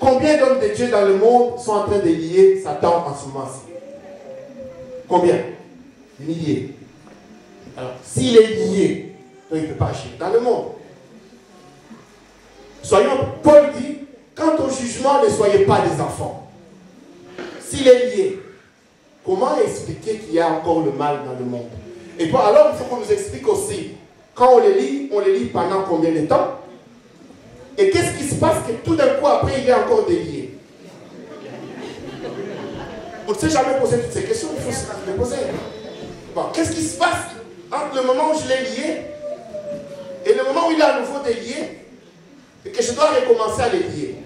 Combien d'hommes de Dieu dans le monde sont en train de lier Satan en ce moment-ci? Combien? Milliers. Alors, s'il est lié, donc il ne peut pas agir dans le monde. Paul dit, quant au jugement, ne soyez pas des enfants. S'il est lié, comment expliquer qu'il y a encore le mal dans le monde? Et puis alors, il faut qu'on nous explique aussi, quand on les lit pendant combien de temps? Et qu'est-ce qui se passe que tout d'un coup, après, il est encore délié? On ne s'est jamais posé toutes ces questions, il faut se les poser. Bon, qu'est-ce qui se passe entre le moment où je l'ai lié et le moment où il est à nouveau délié et que je dois recommencer à les lier?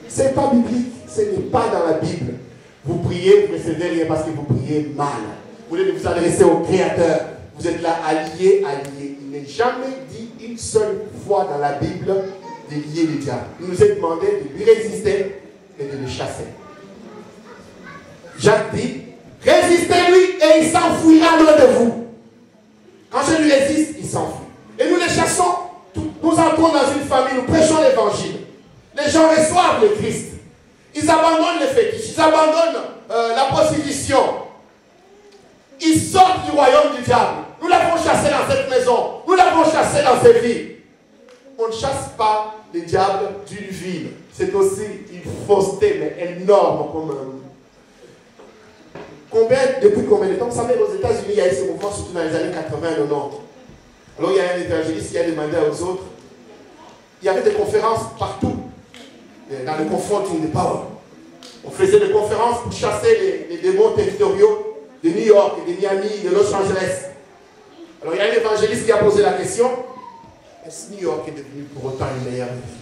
Ce n'est pas biblique, ce n'est pas dans la Bible. Vous priez, vous ne recevez rien parce que vous priez mal. Vous voulez vous adresser au Créateur. Vous êtes là à lier, à lier. Il n'est jamais dit une seule fois dans la Bible de lier le diable. Il nous est demandé de lui résister et de le chasser. Jacques dit, résistez-lui et il s'enfuira loin de vous. Quand je lui résiste, il s'enfuit. Et nous les chassons. Nous entrons dans une famille, nous prêchons l'évangile. Les gens reçoivent le Christ. Ils abandonnent les fétiches, ils abandonnent la prostitution. Ils sortent du royaume du diable. Nous l'avons chassé dans cette maison. Nous l'avons chassé dans cette ville. On ne chasse pas le diable d'une ville. C'est aussi une fausseté, mais énorme quand même. Depuis combien de temps? Vous savez, aux États-Unis, il y a eu ce mouvement, surtout dans les années 80 et 90. Alors il y a un évangéliste qui a demandé aux autres. Il y avait des conférences partout. Dans le Confronting the Power. On faisait des conférences pour chasser les démons territoriaux de New York, de Miami, de Los Angeles. Alors il y a un évangéliste qui a posé la question, est-ce que New York est devenu pour autant une meilleure ville?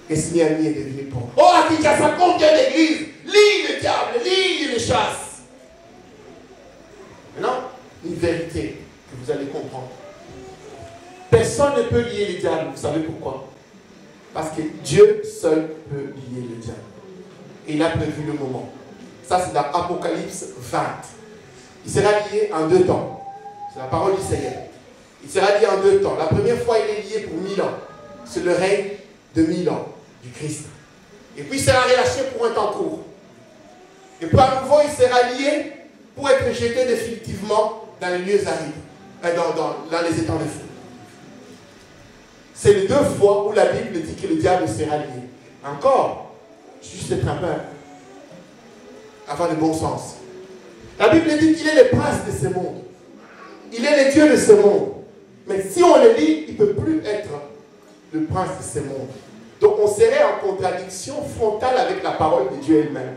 Est-ce que Miami est devenu pour... Oh, à Kinshasa, combien d'églises? Lis le diable, lis le chasse. Maintenant, une vérité que vous allez comprendre. Personne ne peut lier le diable, vous savez pourquoi? Parce que Dieu seul peut lier le diable. Et il a prévu le moment. Ça, c'est dans Apocalypse 20. Il sera lié en 2 temps. C'est la parole du Seigneur. Il sera lié en 2 temps. La première fois, il est lié pour 1000 ans. C'est le règne de 1000 ans du Christ. Et puis, il sera relâché pour un temps court. Et puis, à nouveau, il sera lié pour être jeté définitivement dans les lieux arides, dans les étangs de feu. C'est les 2 fois où la Bible dit que le diable sera lié. Encore, juste être un peu avoir le bon sens. La Bible dit qu'il est le prince de ce monde. Il est le Dieu de ce monde. Mais si on le lit, il ne peut plus être le prince de ce monde. Donc on serait en contradiction frontale avec la parole de Dieu elle-même.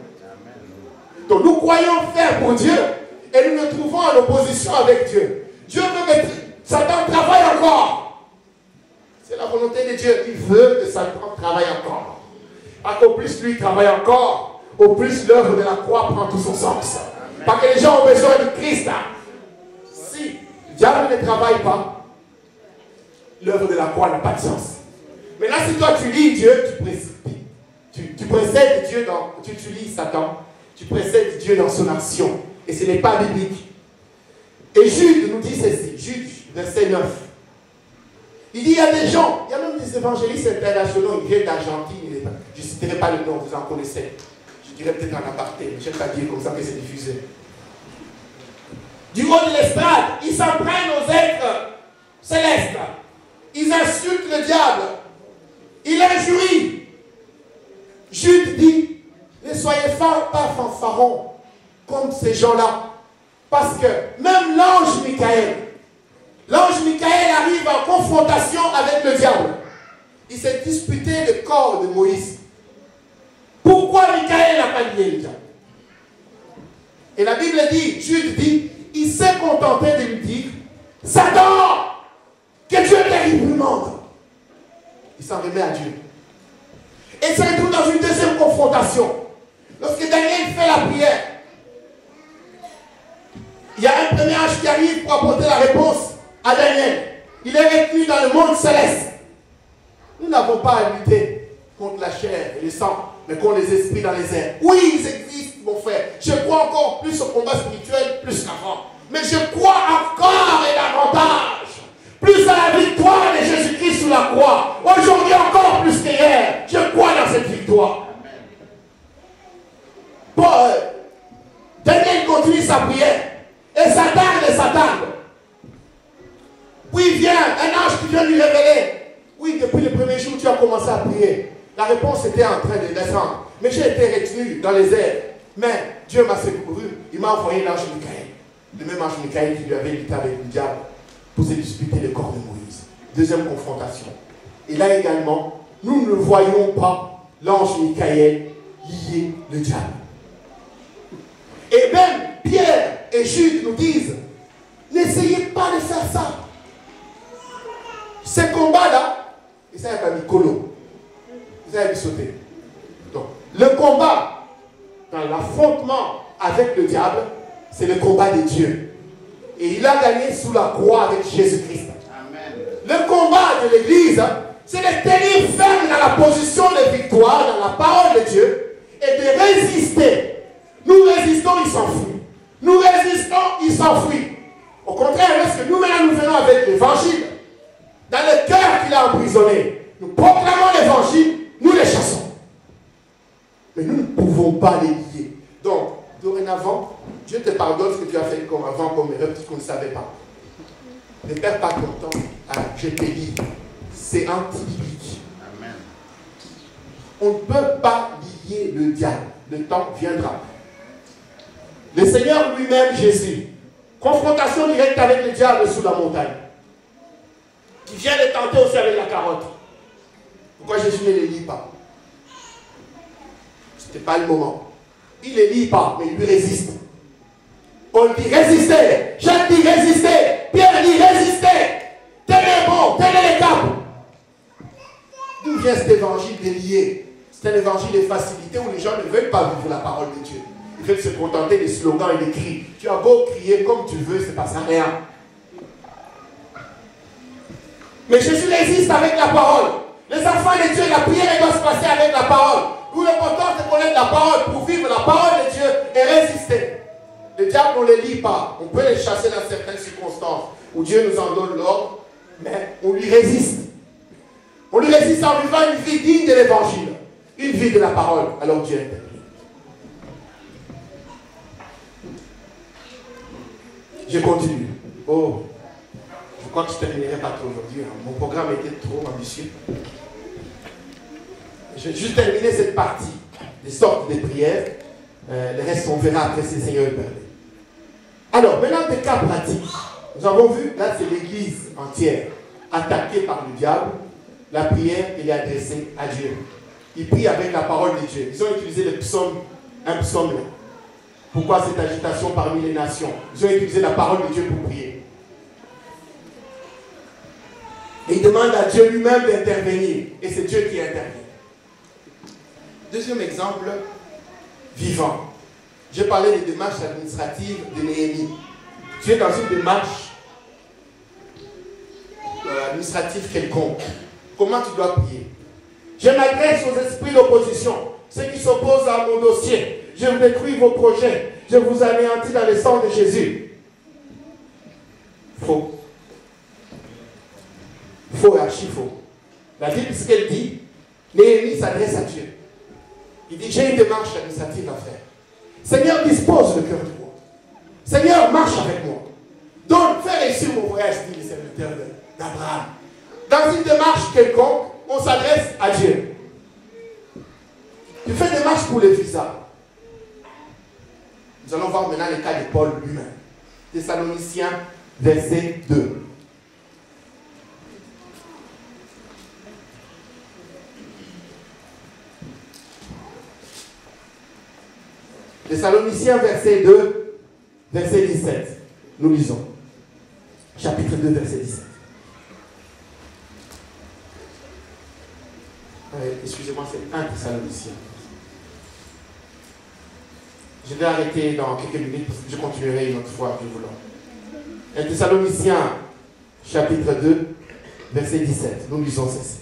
Donc nous croyons faire pour Dieu et nous nous trouvons en opposition avec Dieu. Dieu veut que Satan travaille encore. C'est la volonté de Dieu. Il veut que Satan travaille encore. Parce qu'au plus lui travaille encore, au plus l'œuvre de la croix prend tout son sens. Parce que les gens ont besoin de Christ. Si le diable ne travaille pas, l'œuvre de la croix n'a pas de sens. Maintenant, si toi tu lis Dieu, tu précèdes Dieu dans... Tu lis Satan, tu précèdes Dieu dans son action. Et ce n'est pas biblique. Et Jude nous dit ceci. Jude, verset 9. Il dit, il y a des gens, il y a même des évangélistes internationaux, ils viennent d'Argentine, je ne citerai pas le nom, vous en connaissez. Je dirais peut-être en aparté, mais je n'ai pas dire comme ça que c'est diffusé. Du haut de l'estrade, ils s'en prennent aux êtres célestes. Ils insultent le diable. Ils l'injurient. Jude dit, ne soyez pas fanfarons. comme ces gens-là. Parce que même l'ange Michael arrive en confrontation avec le diable. Il s'est disputé le corps de Moïse. Pourquoi Michael n'a pas lié le diable? Et la Bible dit, Jude dit, il s'est contenté de lui dire, Satan, que Dieu te réprimande. Il s'en remet à Dieu. Et se retrouve dans une deuxième confrontation. Lorsque Daniel fait la prière, il y a un premier ange qui arrive pour apporter la réponse à Daniel. Il est retenu dans le monde céleste. Nous n'avons pas à lutter contre la chair et le sang, mais contre les esprits dans les airs. Oui, ils existent, mon frère. Je crois encore plus au combat spirituel, plus qu'avant. Mais je crois encore et davantage, plus à la victoire de Jésus-Christ sur la croix. Aujourd'hui encore plus qu'hier. Je crois dans cette victoire. Daniel continue sa prière. Et s'attarde. Puis vient un ange qui vient lui révéler. Oui, depuis le premier jour, tu as commencé à prier. La réponse était en train de descendre. Mais j'ai été retenu dans les airs. Mais Dieu m'a secouru. Il m'a envoyé l'ange Michael. Le même ange Michael qui lui avait lutté avec le diable pour se disputer le corps de Moïse. Deuxième confrontation. Et là également, nous ne voyons pas l'ange Michael lier le diable. Et même Pierre et Jude nous disent, n'essayez pas de faire ça. Ce combat-là, et ça, il n'y a pas mis colo. Ça, il a mis sauter. Donc, le combat, dans l'affrontement avec le diable, c'est le combat de Dieu. Et il a gagné sous la croix avec Jésus-Christ. Le combat de l'Église, c'est de tenir ferme dans la position de victoire, dans la parole de Dieu, et de résister. Nous résistons, il s'enfuit. Nous résistons, il s'enfuit. Au contraire, lorsque nous-mêmes nous venons avec l'évangile, dans le cœur qu'il a emprisonné, nous proclamons l'évangile, nous les chassons. Mais nous ne pouvons pas les lier. Donc, dorénavant, Dieu te pardonne ce que tu as fait comme avant, comme erreur, parce qu'on ne savait pas. Ne perds pas ton temps à je te lis. C'est anti-biblique. On ne peut pas lier le diable. Le temps viendra. Le Seigneur lui-même, Jésus, confrontation directe avec le diable sous la montagne, qui vient le tenter aussi avec la carotte. Pourquoi Jésus ne les lit pas? Ce n'était pas le moment. Il ne les lit pas, mais il lui résiste. Paul dit résistez. Jacques dit résistez. Pierre dit résistez. Tenez bon, tenez les câbles. D'où vient cet évangile délié? C'est un évangile de facilité où les gens ne veulent pas vivre la parole de Dieu. Ils veulent se contenter des slogans et des cris. Tu as beau crier comme tu veux, ça ne passe à rien. Mais Jésus résiste avec la parole. Les enfants de Dieu, la prière doit se passer avec la parole. Nous, l'important, c'est de connaître la parole pour vivre la parole de Dieu et résister. Le diable, on ne les lit pas. On peut les chasser dans certaines circonstances où Dieu nous en donne l'ordre, mais on lui résiste. On lui résiste en vivant une vie digne de l'évangile, une vie de la parole. Alors Dieu intervient. Je continue. Oh, je crois que je ne terminerai pas trop aujourd'hui. Mon programme était trop ambitieux. Je vais juste terminer cette partie des sortes de prières. Le reste, on verra après si le Seigneur le permet. Alors, maintenant, des cas pratiques. Nous avons vu, là, c'est l'Église entière, attaquée par le diable. La prière, elle est adressée à Dieu. Ils prient avec la parole de Dieu. Ils ont utilisé le psaume, un psaume là. Pourquoi cette agitation parmi les nations? Ils ont utilisé la parole de Dieu pour prier. Et ils demandent à Dieu lui-même d'intervenir. Et c'est Dieu qui intervient. Deuxième exemple, vivant. J'ai parlé des démarches administratives de Néhémie. Tu es dans une démarche administrative quelconque. Comment tu dois prier? Je m'adresse aux esprits d'opposition, ceux qui s'opposent à mon dossier. Je vous détruis vos projets. Je vous anéantis dans le sang de Jésus. Faux. Faux et archi faux. La Bible, ce qu'elle dit, Néhémie s'adresse à Dieu. Il dit, j'ai une démarche administrative à faire. Seigneur, dispose le cœur du roi. Seigneur, marche avec moi. Donc, fais réussir mon voyage, dit le serviteur d'Abraham. Dans une démarche quelconque, on s'adresse à Dieu. Tu fais des démarches pour les visas. Nous allons voir voir maintenant le cas de Paul lui-même. Thessaloniciens, verset 2. Thessaloniciens, verset 2, verset 17. Nous lisons. Chapitre 2, verset 17. Excusez-moi, c'est 1 Thessaloniciens. Je vais arrêter dans quelques minutes, parce que je continuerai une autre fois, je vous l'en. 1 Thessaloniciens, chapitre 2, verset 17. Nous lisons ceci.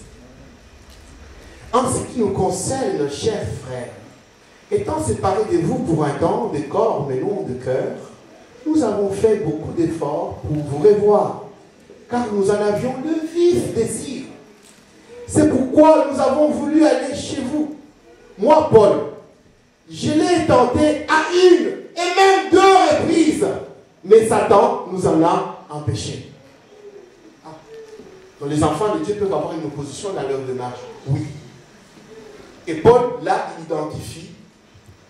En ce qui nous concerne, chers frères, étant séparés de vous pour un temps, de corps, mais non de cœur, nous avons fait beaucoup d'efforts pour vous revoir, car nous en avions le vif désir. C'est pourquoi nous avons voulu aller chez vous. Moi, Paul, je l'ai tenté à 1 et même 2 reprises, mais Satan nous en a empêchés. Ah. Donc les enfants de Dieu peuvent avoir une opposition dans leur démarche. Oui. Et Paul, là, il identifie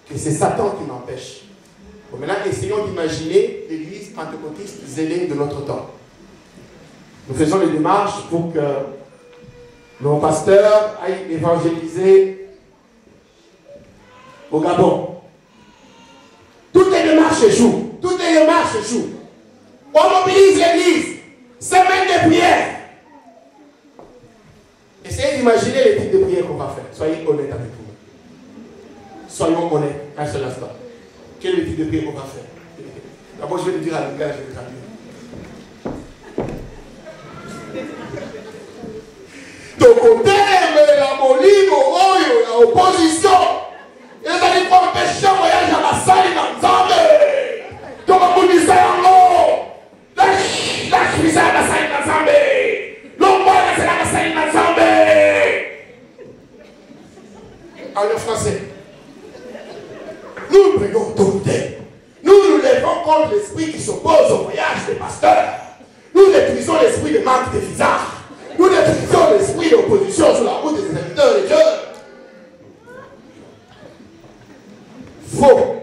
que c'est Satan qui m'empêche. Bon, maintenant, essayons d'imaginer l'église pentecôtiste zélée de notre temps. Nous faisons les démarches pour que nos pasteurs aillent évangéliser au Gabon. Toutes les démarches échouent. Toutes les démarches échouent. On mobilise l'église. Semaine de prière. Essayez d'imaginer les types de prières qu'on va faire. Soyez honnêtes avec vous. Soyons honnêtes. Un seul instant. Quel est le type de prière qu'on va faire? D'abord, je vais le dire à l'ungage, je vais traduire. Tokote la molimo oyo la opposition. Et vous allez prendre péché voyage à la salle dans Zambé. Tokomunisa yango. La chimisa à la salle dans Zambé. L'ombola c'est la salle dans Zambé. En français. Nous prions autorité. Nous lèvons contre l'esprit qui s'oppose au voyage des pasteurs. Nous détruisons l'esprit de manque de visa. Nous détruisons l'esprit d'opposition sur la route des serviteurs de Dieu. Faux.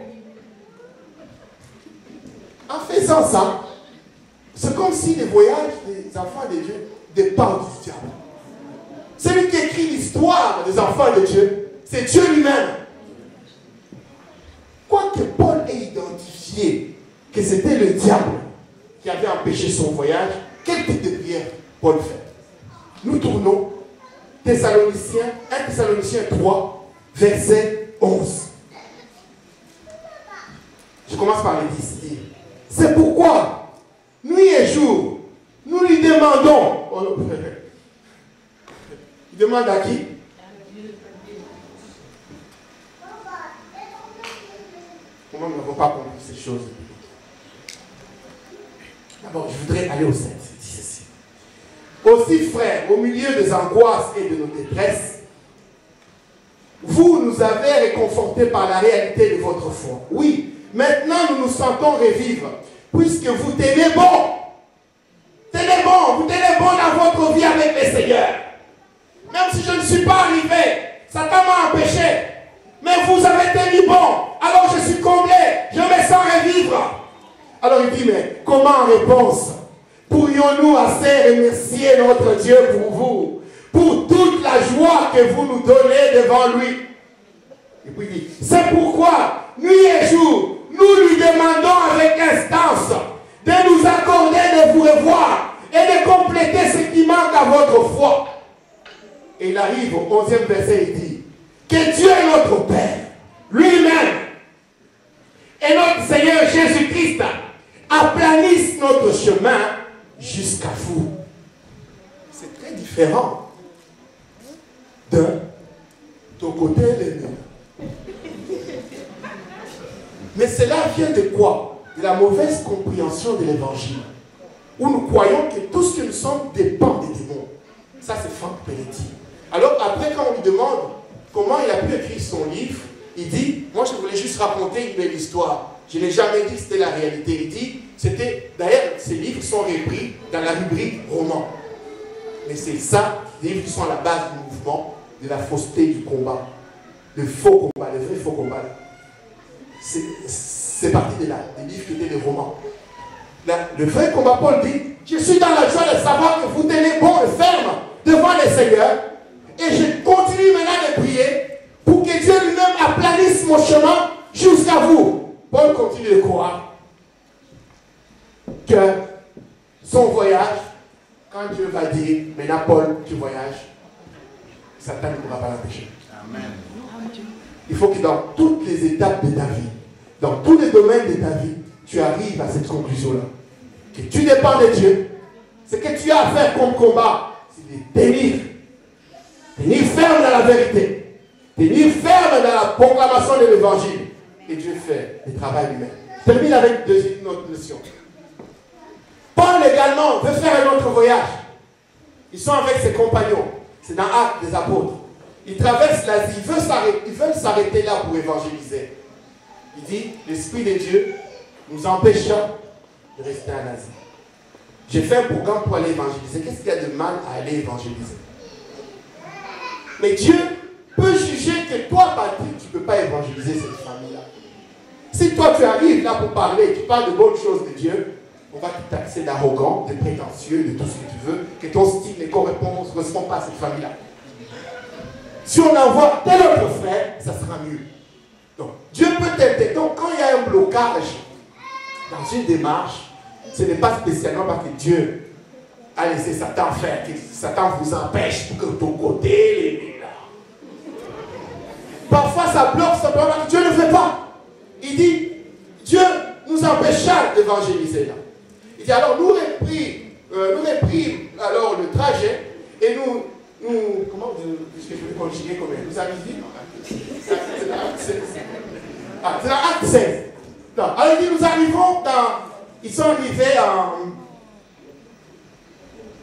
En faisant ça, c'est comme si les voyages des enfants de Dieu dépendent du diable. Celui qui écrit l'histoire des enfants de Dieu, c'est Dieu lui-même. Quoique Paul ait identifié que c'était le diable qui avait empêché son voyage, quel type de prière Paul fait? Nous tournons Thessaloniciens, 1 Thessaloniciens 3, verset 11. Je commence par les 10. C'est pourquoi, nuit et jour, nous lui demandons. Il demande à qui? Comment nous n'avons pas compris ces choses? D'abord, je voudrais aller au 7. Aussi, frères, au milieu des angoisses et de nos détresses, vous nous avez réconfortés par la réalité de votre foi. Oui, maintenant nous nous sentons revivre, puisque vous tenez bon. Tenez bon, vous tenez bon dans votre vie avec le Seigneur. Même si je ne suis pas arrivé, Satan m'a empêché. Mais vous avez tenu bon, alors je suis comblé, je me sens revivre. Alors il dit, mais comment en réponse pourrions-nous assez remercier notre Dieu pour vous, pour toute la joie que vous nous donnez devant lui? Et puis il dit, c'est pourquoi, nuit et jour, nous lui demandons avec instance de nous accorder de vous revoir et de compléter ce qui manque à votre foi. Et il arrive au 11e verset, il dit, que Dieu notre Père, lui-même, et notre Seigneur Jésus-Christ aplanissent notre chemin jusqu'à vous. C'est très différent d'un ton côté l'ennemi. Mais cela vient de quoi? De la mauvaise compréhension de l'évangile, où nous croyons que tout ce que nous sommes dépend des démons. Ça, c'est Franck Pelletti. Alors après, quand on lui demande comment il a pu écrire son livre, il dit, moi je voulais juste raconter une belle histoire. Je n'ai jamais dit que c'était la réalité. Il dit, c'était, d'ailleurs, ces livres sont repris dans la rubrique roman. Mais c'est ça, les livres qui sont à la base du mouvement, de la fausseté du combat. Le faux combat, le vrai faux combat. c'est parti de là, des livres qui étaient des romans. Là, le vrai combat, Paul dit, je suis dans la joie de savoir que vous tenez bon et ferme devant le Seigneur, et je continue maintenant de prier pour que Dieu lui-même aplanisse mon chemin jusqu'à vous. Paul continue de croire que son voyage, quand Dieu va dire, maintenant Paul, tu voyages, Satan ne pourra pas l'empêcher. Amen. Il faut que dans toutes les étapes de ta vie, dans tous les domaines de ta vie, tu arrives à cette conclusion-là. Que tu dépends de Dieu. Ce que tu as à faire comme combat, c'est de tenir. Tenir ferme dans la vérité. Tenir ferme dans la proclamation de l'évangile. Et Dieu fait le travail lui-même. Je termine avec une autre notion. Paul également veut faire un autre voyage. Ils sont avec ses compagnons. C'est dans Actes des Apôtres. Ils traversent l'Asie. Ils veulent s'arrêter là pour évangéliser. Il dit, l'Esprit de Dieu nous empêcha de rester en Asie. J'ai fait un programme pour aller évangéliser. Qu'est-ce qu'il y a de mal à aller évangéliser? Mais Dieu peut juger que toi, Patrick, tu ne peux pas évangéliser cette famille-là. Si toi, tu arrives là pour parler, tu parles de bonnes choses de Dieu, on va te taxer d'arrogant, de prétentieux, de tout ce que tu veux, que ton style ne correspond pas à cette famille-là. Si on envoie tel autre frère, ça sera mieux. Donc, Dieu peut t'aider. Donc, quand il y a un blocage dans une démarche, ce n'est pas spécialement parce que Dieu a laissé Satan faire, que Satan vous empêche pour que de ton côté, là. Parfois, ça bloque simplement parce que Dieu ne fait pas. Il dit, Dieu nous empêcha d'évangéliser là. Il dit, alors, nous réprime alors le trajet et nous comment est-ce que je vais conjuguer comme elle? Vous avez dit? C'est dans Acte 16. Non. Alors il dit, nous arrivons ils sont arrivés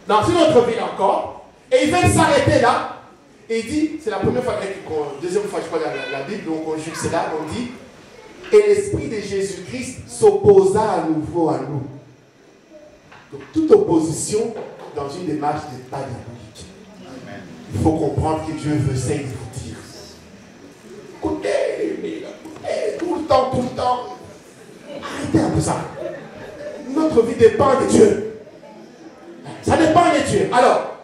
dans une autre ville encore, et ils veulent s'arrêter là, et il dit, c'est la première fois, deuxième fois je crois dans la Bible, on conjugue cela, on dit, et l'Esprit de Jésus-Christ s'opposa à nouveau à nous. Donc toute opposition dans une démarche n'est pas diabolique. Il faut comprendre que Dieu veut essayer de vous dire. Écoutez, tout le temps. Arrêtez un peu ça. Notre vie dépend de Dieu. Ça dépend de Dieu. Alors,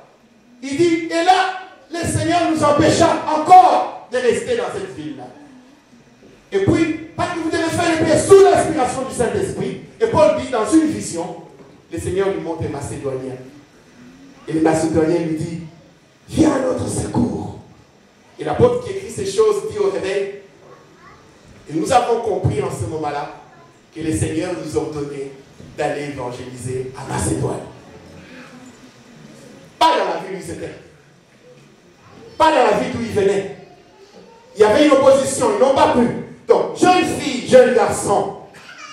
il dit, et là, le Seigneur nous empêcha encore de rester dans cette ville-là. Et puis, parce que vous devez faire les prières sous l'inspiration du Saint-Esprit. Et Paul dit, dans une vision, le Seigneur lui montre les Macédoniens. Et les Macédoniens lui dit, viens à notre secours. Et l'apôtre qui écrit ces choses dit au réveil, et nous avons compris en ce moment-là que les seigneurs nous ont donné d'aller évangéliser à Macédoine. Pas dans la ville où ils étaient. Pas dans la ville d'où ils venaient. Il y avait une opposition, ils n'ont pas pu. Donc, jeune fille, jeune garçon,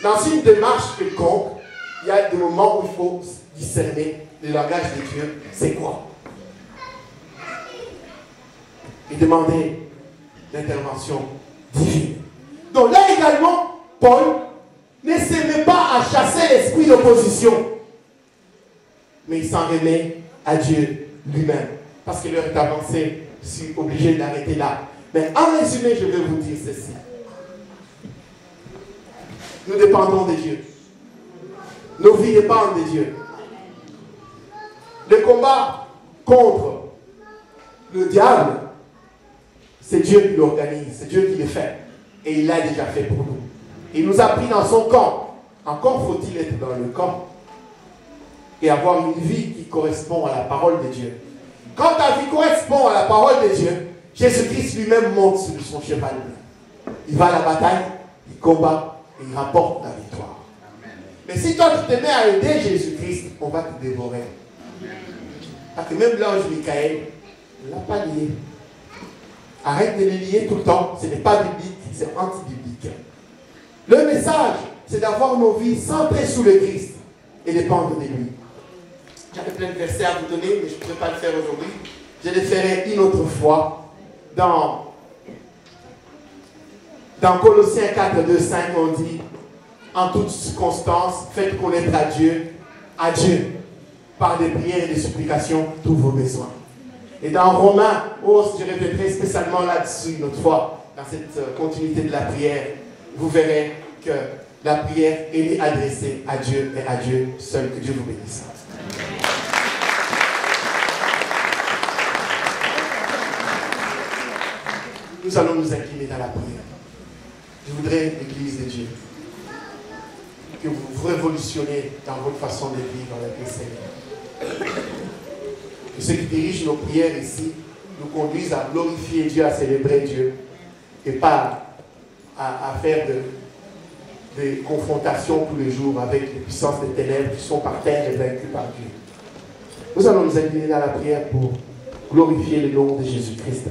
dans une démarche quelconque, il y a des moments où il faut discerner le langage de Dieu, c'est quoi? Et demander l'intervention divine. Donc là également, Paul ne s'aimait pas à chasser l'esprit d'opposition, mais il s'en remet à Dieu lui-même. Parce que l'heure est avancée, je suis obligé d'arrêter là. Mais en résumé, je vais vous dire ceci. Nous dépendons de Dieu. Nos vies dépendent de Dieu. Le combat contre le diable, c'est Dieu qui l'organise, c'est Dieu qui le fait. Et il l'a déjà fait pour nous. Il nous a pris dans son camp. Encore faut-il être dans le camp et avoir une vie qui correspond à la parole de Dieu. Quand ta vie correspond à la parole de Dieu, Jésus-Christ lui-même monte sur son cheval. Il va à la bataille, il combat et il rapporte la victoire. Mais si toi tu te mets à aider Jésus-Christ, on va te dévorer. Parce que même l'ange Michael ne l'a pas lié. Arrête de les lier tout le temps. Ce n'est pas biblique, c'est anti-biblique. Le message, c'est d'avoir nos vies centrées sous le Christ et dépendre de lui. J'avais plein de versets à vous donner, mais je ne pourrais pas le faire aujourd'hui. Je les ferai une autre fois dans Colossiens 4, 2, 5, on dit, en toutes circonstances, faites connaître à Dieu, par des prières et des supplications, tous vos besoins. Et dans Romains, je répéterai spécialement là-dessus une autre fois, dans cette continuité de la prière. vous verrez que la prière est adressée à Dieu et à Dieu seul. Que Dieu vous bénisse. Nous allons nous incliner dans la prière. Je voudrais, l'Église de Dieu, que vous révolutionnez dans votre façon de vivre avec le Seigneur. Que ceux qui dirigent nos prières ici nous conduisent à glorifier Dieu, à célébrer Dieu, et pas à faire des confrontations tous les jours avec les puissances des ténèbres qui sont par terre et vaincues par Dieu. Nous allons nous incliner dans la prière pour glorifier le nom de Jésus-Christ.